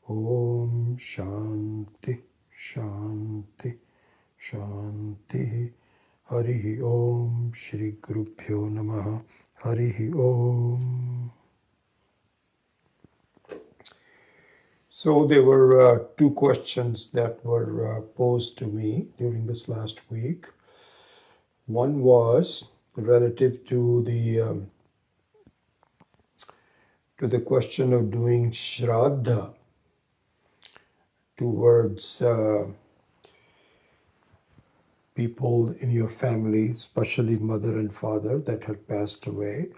Om Shanti Shanti Shanti. Harihi Om. Shri Gurubhyo Namaha. Harihi Om. So there were two questions that were posed to me during this last week. One was relative to the question of doing shraddha towards people in your family, especially mother and father that had passed away.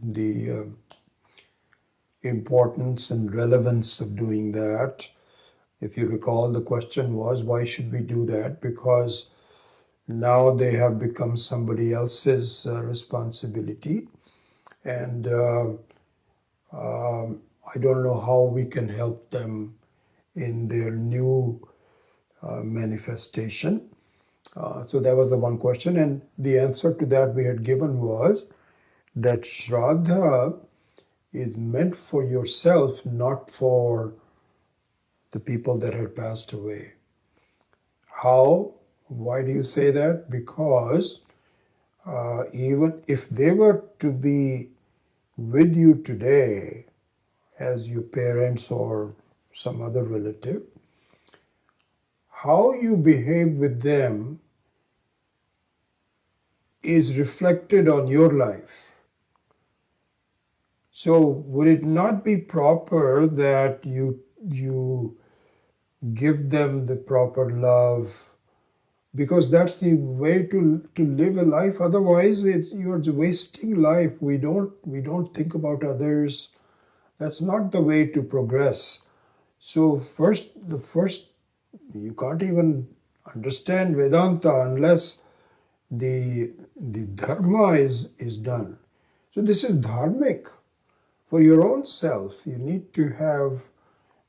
The importance and relevance of doing that. If you recall, the question was, why should we do that? Because now they have become somebody else's responsibility. And I don't know how we can help them in their new manifestation. So that was the one question. And the answer to that we had given was that Shraddha is meant for yourself, not for the people that had passed away. How? Why do you say that? Because even if they were to be with you today as your parents or some other relative, how you behave with them is reflected on your life. So would it not be proper that you give them the proper love? Because that's the way to live a life. Otherwise, you're wasting life. We don't think about others. That's not the way to progress. So the first, you can't even understand Vedanta unless the dharma is done. So this is dharmic. For your own self, you need to have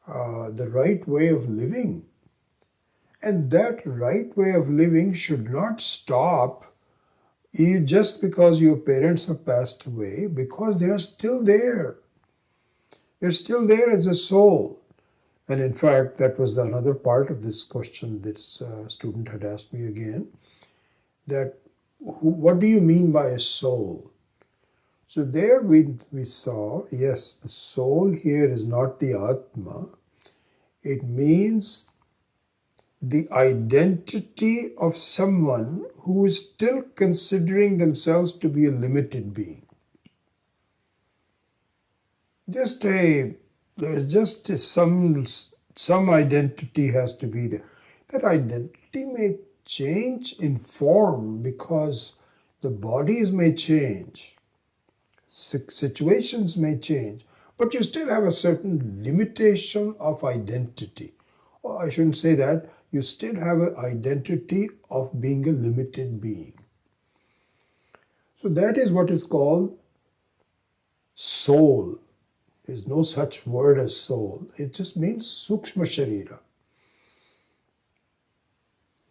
the right way of living. And that right way of living should not stop you just because your parents have passed away, because they are still there. They're still there as a soul. And in fact, that was another part of this question this student had asked me again, that what do you mean by a soul? So there we saw, yes, the soul here is not the Atma. It means the identity of someone who is still considering themselves to be a limited being. There's just some identity has to be there. That identity may change in form because the bodies may change, situations may change, but you still have a certain limitation of identity. Or I shouldn't say that, you still have an identity of being a limited being. So that is what is called soul. There's no such word as soul. It just means sukshma sharira.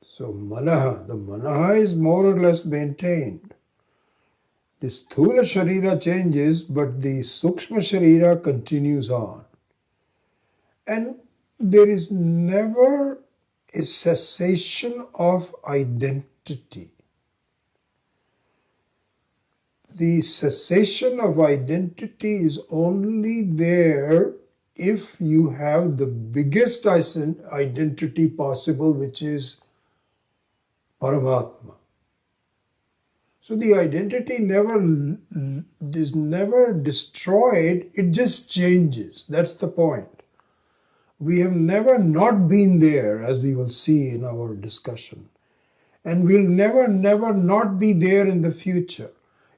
So manaha, the manaha is more or less maintained. The sthula sharira changes, but the sukshma sharira continues on. And there is never a cessation of identity. The cessation of identity is only there if you have the biggest identity possible, which is Paramatma. So the identity is never destroyed, it just changes. That's the point. We have never not been there, as we will see in our discussion. And we'll never not be there in the future.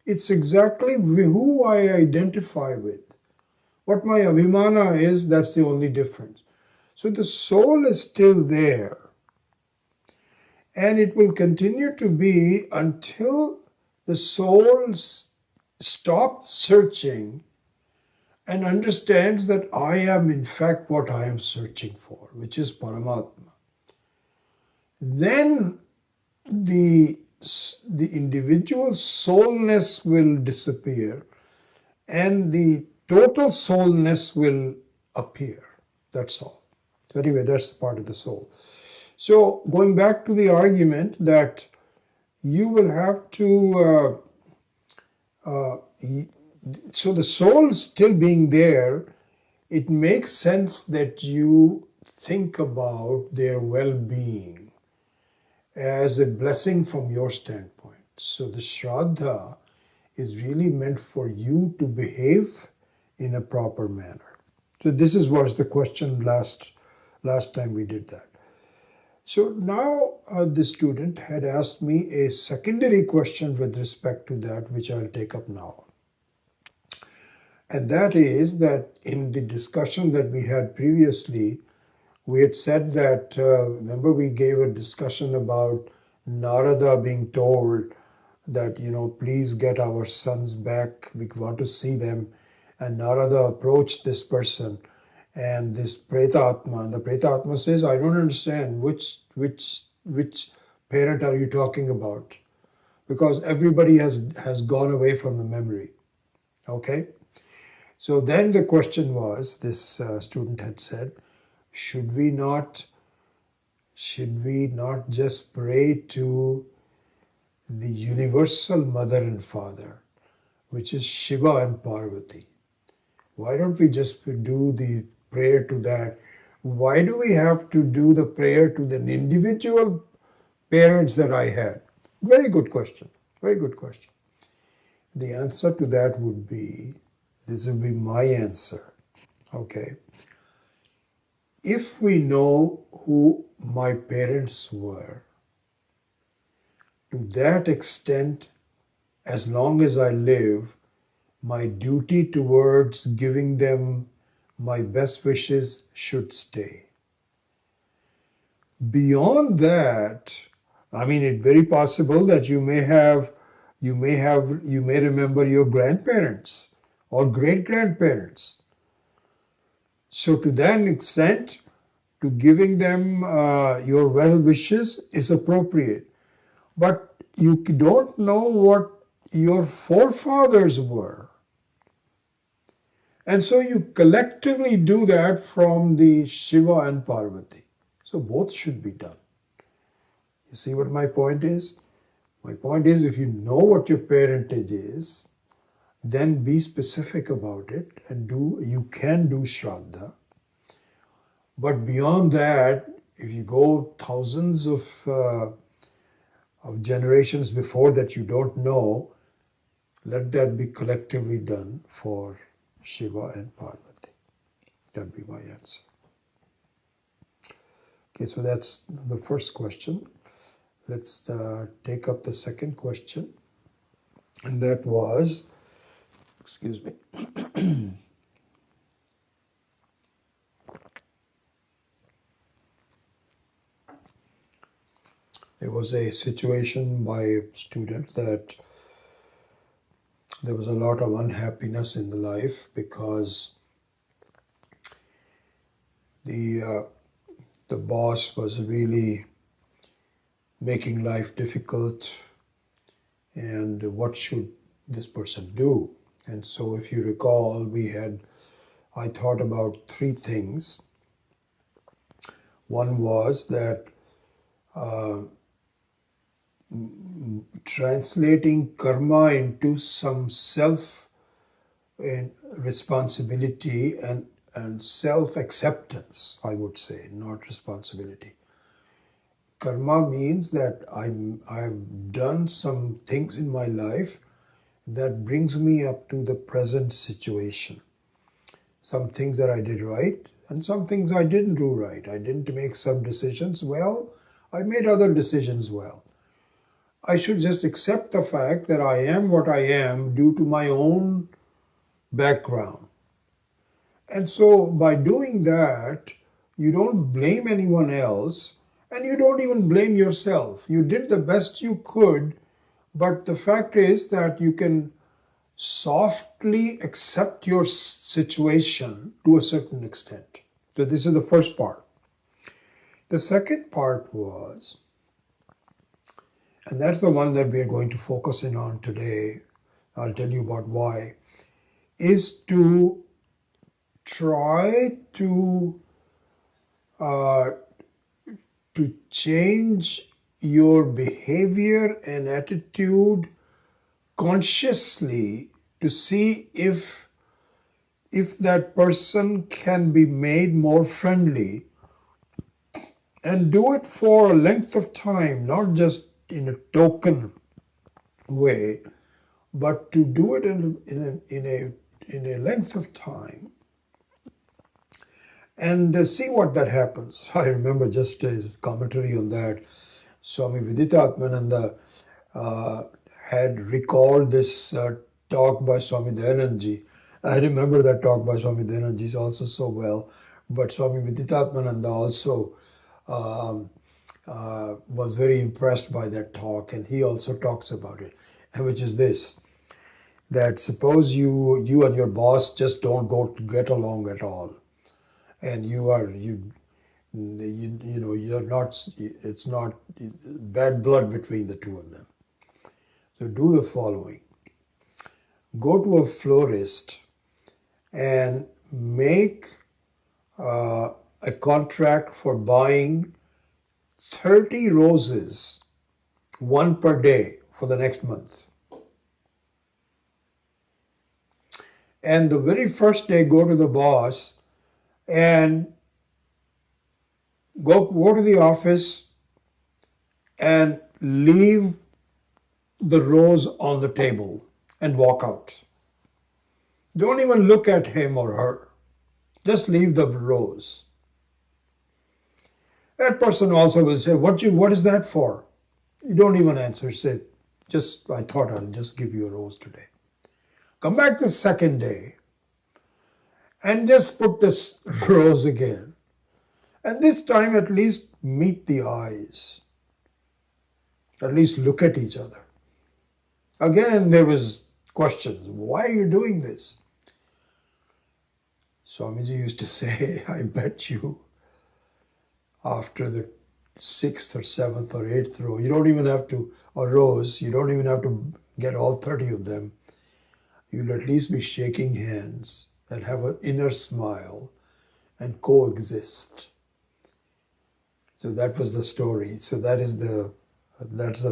It's exactly who I identify with. What my abhimana is, that's the only difference. So the soul is still there. And it will continue to be until the soul stops searching and understands that I am in fact what I am searching for, which is Paramatma. Then the individual soulness will disappear and the total soulness will appear. That's all. So anyway, that's part of the soul. So going back to the argument that you will have to, so the soul still being there, it makes sense that you think about their well-being as a blessing from your standpoint. So the Shraddha is really meant for you to behave in a proper manner. So this was the question last time we did that. So now the student had asked me a secondary question with respect to that, which I'll take up now. And that is that in the discussion that we had previously, we had said that, remember we gave a discussion about Narada being told that, please get our sons back, we want to see them. And Narada approached this person and this Pretatma, and the Pretatma says, I don't understand, which parent are you talking about? Because everybody has gone away from the memory. Okay? So then the question was, this student had said, should we not just pray to the universal mother and father, which is Shiva and Parvati? Why don't we just do the prayer to that? Why do we have to do the prayer to the individual parents that I had? Very good question. Very good question. The answer to that would be, this would be my answer. Okay. If we know who my parents were, to that extent, as long as I live, my duty towards giving them my best wishes should stay. Beyond that, it's very possible that you may remember your grandparents or great-grandparents. So to that extent, to giving them your well wishes is appropriate. But you don't know what your forefathers were. And so you collectively do that from the Shiva and Parvati. So both should be done. You see what my point is? My point is, if you know what your parentage is, then be specific about it and you can do Shraddha. But beyond that, if you go thousands of generations before that you don't know, let that be collectively done for Shiva and Parvati. That'd be my answer. Okay, so that's the first question. Let's take up the second question. And that was, excuse me. There was a situation by a student that there was a lot of unhappiness in the life because the boss was really making life difficult, and what should this person do? And so if you recall, I thought about three things. One was that translating karma into some self responsibility and self-acceptance, I would say, not responsibility. Karma means that I've done some things in my life that brings me up to the present situation. Some things that I did right and some things I didn't do right. I didn't make some decisions well. I made other decisions well. I should just accept the fact that I am what I am due to my own background. And so by doing that, you don't blame anyone else and you don't even blame yourself. You did the best you could, but the fact is that you can softly accept your situation to a certain extent. So this is the first part. The second part was, and that's the one that we are going to focus in on today, I'll tell you about why, is to try to change your behavior and attitude consciously to see if that person can be made more friendly, and do it for a length of time, not just in a token way, but to do it in a length of time and see what that happens. I remember just a commentary on that. Swami Viditatmananda had recalled this talk by Swami Dayanandji. I remember that talk by Swami Dayanandji also so well, but Swami Viditatmananda also was very impressed by that talk, and he also talks about it, and which is this, that suppose you and your boss just don't get along at all, and you're not, it's not bad blood between the two of them. So do the following. Go to a florist and make a contract for buying 30 roses, one per day for the next month. And the very first day, go to the boss and go to the office and leave the rose on the table and walk out. Don't even look at him or her. Just leave the rose. That person also will say, what is that for? You don't even answer. Say, I thought I'll just give you a rose today. Come back the second day and just put this rose again. And this time at least meet the eyes. At least look at each other. Again, there was questions. Why are you doing this? Swamiji used to say, I bet you after the 6th or 7th or 8th row, you don't even have to, or rows, you don't even have to get all 30 of them. You'll at least be shaking hands and have an inner smile and coexist. So that was the story. So that's the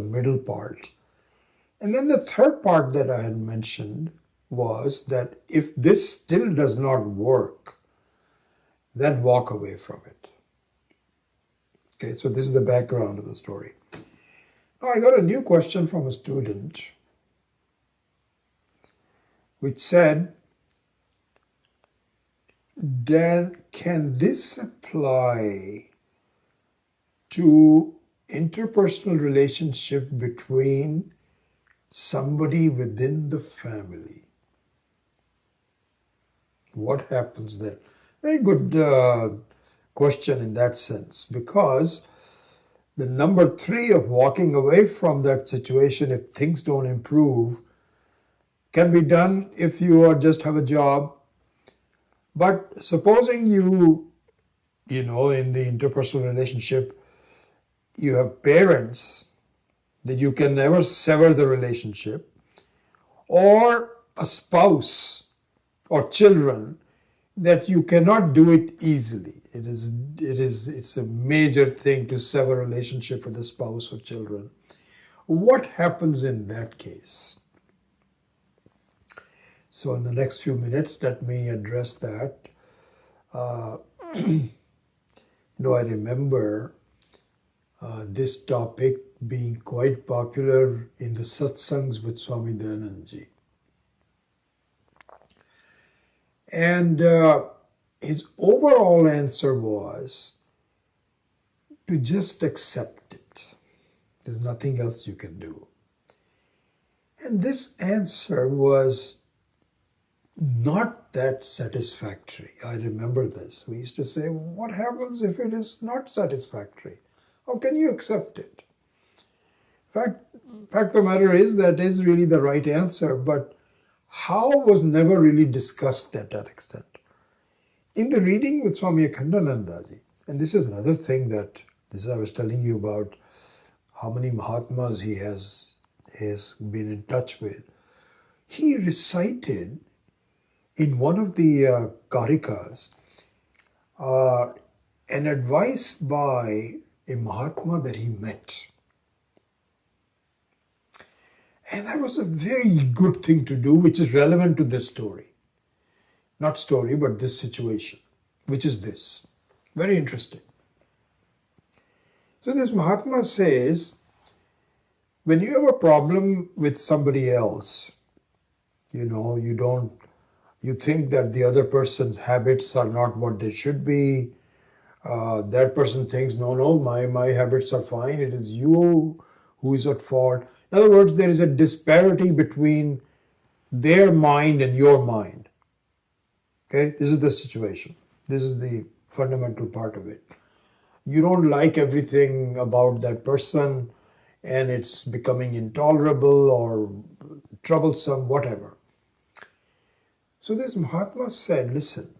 middle part. And then the third part that I had mentioned was that if this still does not work, then walk away from it. Okay, so this is the background of the story. Now I got a new question from a student which said, Dan, can this apply to interpersonal relationship between somebody within the family? What happens then? Very good question in that sense, because the number 3 of walking away from that situation if things don't improve can be done if you are just have a job. But supposing you know, in the interpersonal relationship, you have parents that you can never sever the relationship, or a spouse or children that you cannot do it easily. It's a major thing to sever a relationship with a spouse or children. What happens in that case? So in the next few minutes, let me address that. You know, I remember this topic being quite popular in the satsangs with Swami Dayanandaji. And his overall answer was to just accept it. There's nothing else you can do. And this answer was not that satisfactory. I remember this. We used to say, what happens if it is not satisfactory? How can you accept it? Fact of the matter is that is really the right answer, but how was never really discussed at that extent. In the reading with Swami Akhandanandaji, and this is another thing that I was telling you about how many Mahatmas he has been in touch with. He recited in one of the Karikas an advice by a Mahatma that he met. And that was a very good thing to do, which is relevant to this story. Not story, but this situation, which is this. Very interesting. So this Mahatma says, when you have a problem with somebody else, you know, you think that the other person's habits are not what they should be. That person thinks, no, my habits are fine. It is you who is at fault. In other words, there is a disparity between their mind and your mind. Okay, this is the situation. This is the fundamental part of it. You don't like everything about that person and it's becoming intolerable or troublesome, whatever. So this Mahatma said, listen,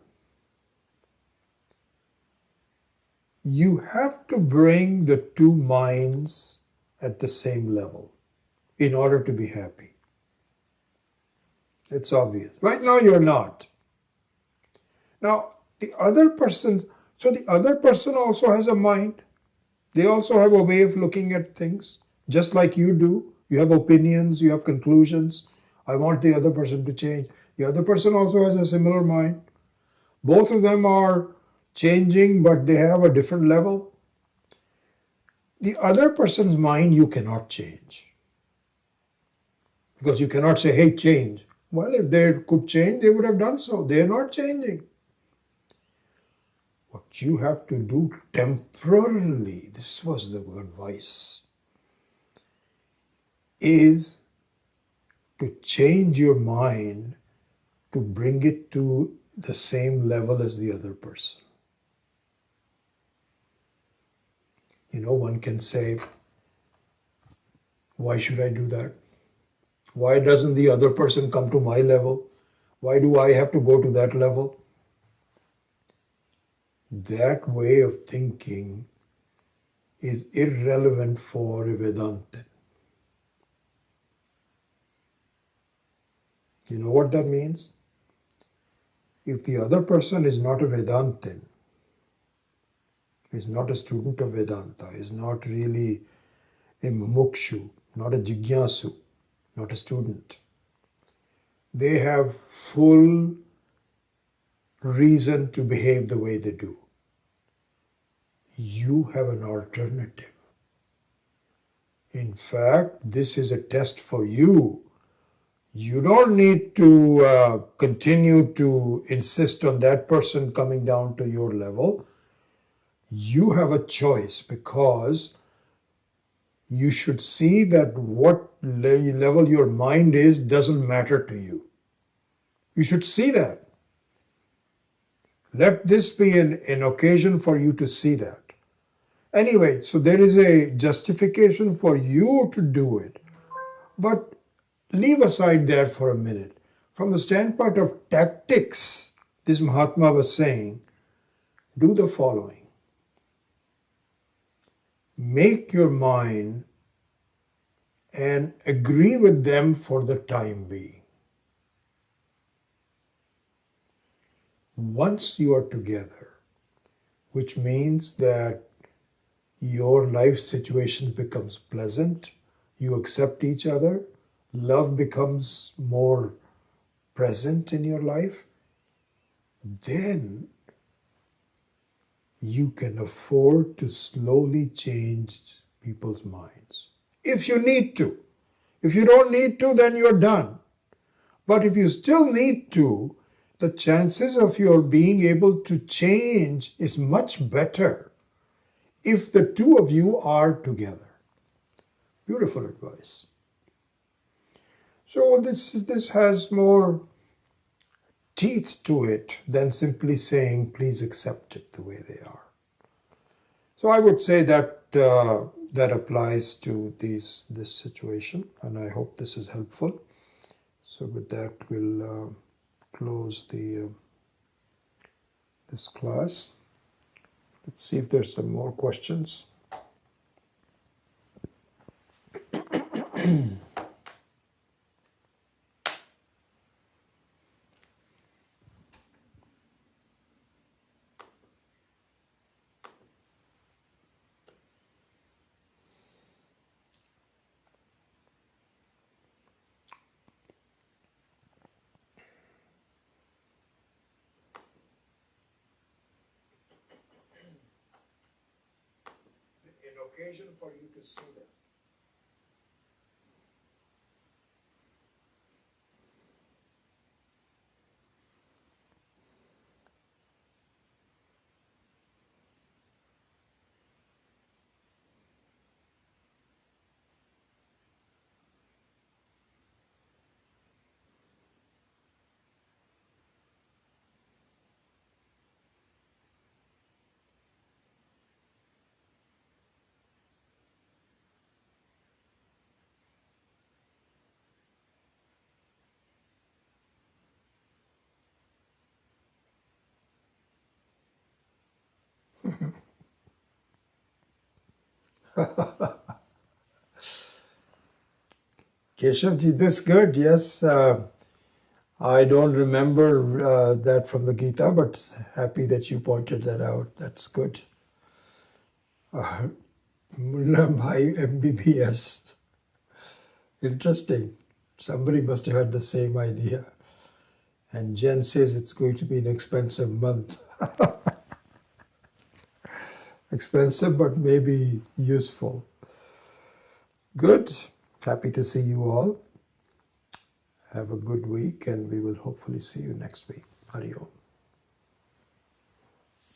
you have to bring the two minds at the same level in order to be happy. It's obvious. Right now you're not. Now the other person also has a mind. They also have a way of looking at things, just like you do. You have opinions, you have conclusions. I want the other person to change. The other person also has a similar mind. Both of them are changing, but they have a different level. The other person's mind you cannot change. Because you cannot say, hey, change. Well, if they could change, they would have done so. They are not changing. What you have to do temporarily, this was the advice, is to change your mind to bring it to the same level as the other person. You know, one can say, why should I do that? Why doesn't the other person come to my level? Why do I have to go to that level? That way of thinking is irrelevant for a Vedantin. You know what that means? If the other person is not a Vedantin, is not a student of Vedanta, is not really a mumukshu, not a jigyasu, not a student, they have full reason to behave the way they do. You have an alternative. In fact, this is a test for you. You don't need to continue to insist on that person coming down to your level. You have a choice, because you should see that what level your mind is doesn't matter to you. You should see that. Let this be an occasion for you to see that. Anyway, so there is a justification for you to do it. But leave aside that for a minute. From the standpoint of tactics, this Mahatma was saying, do the following. Make your mind and agree with them for the time being. Once you are together, which means that your life situation becomes pleasant, you accept each other, love becomes more present in your life, then you can afford to slowly change people's minds. If you need to. If you don't need to, then you're done. But if you still need to, the chances of your being able to change is much better if the two of you are together. Beautiful advice. So this has more teeth to it than simply saying, please accept it the way they are. So I would say that that applies to this situation, and I hope this is helpful. So with that, we'll close this class. Let's see if there's some more questions. An occasion for you to see that. Keshavji, this good. Yes, I don't remember that from the Gita, but happy that you pointed that out. That's good. Mullah Bhai MBBS. Interesting. Somebody must have had the same idea. And Jen says it's going to be an expensive month. Expensive, but maybe useful. Good. Happy to see you all. Have a good week, and we will hopefully see you next week. Hari Om.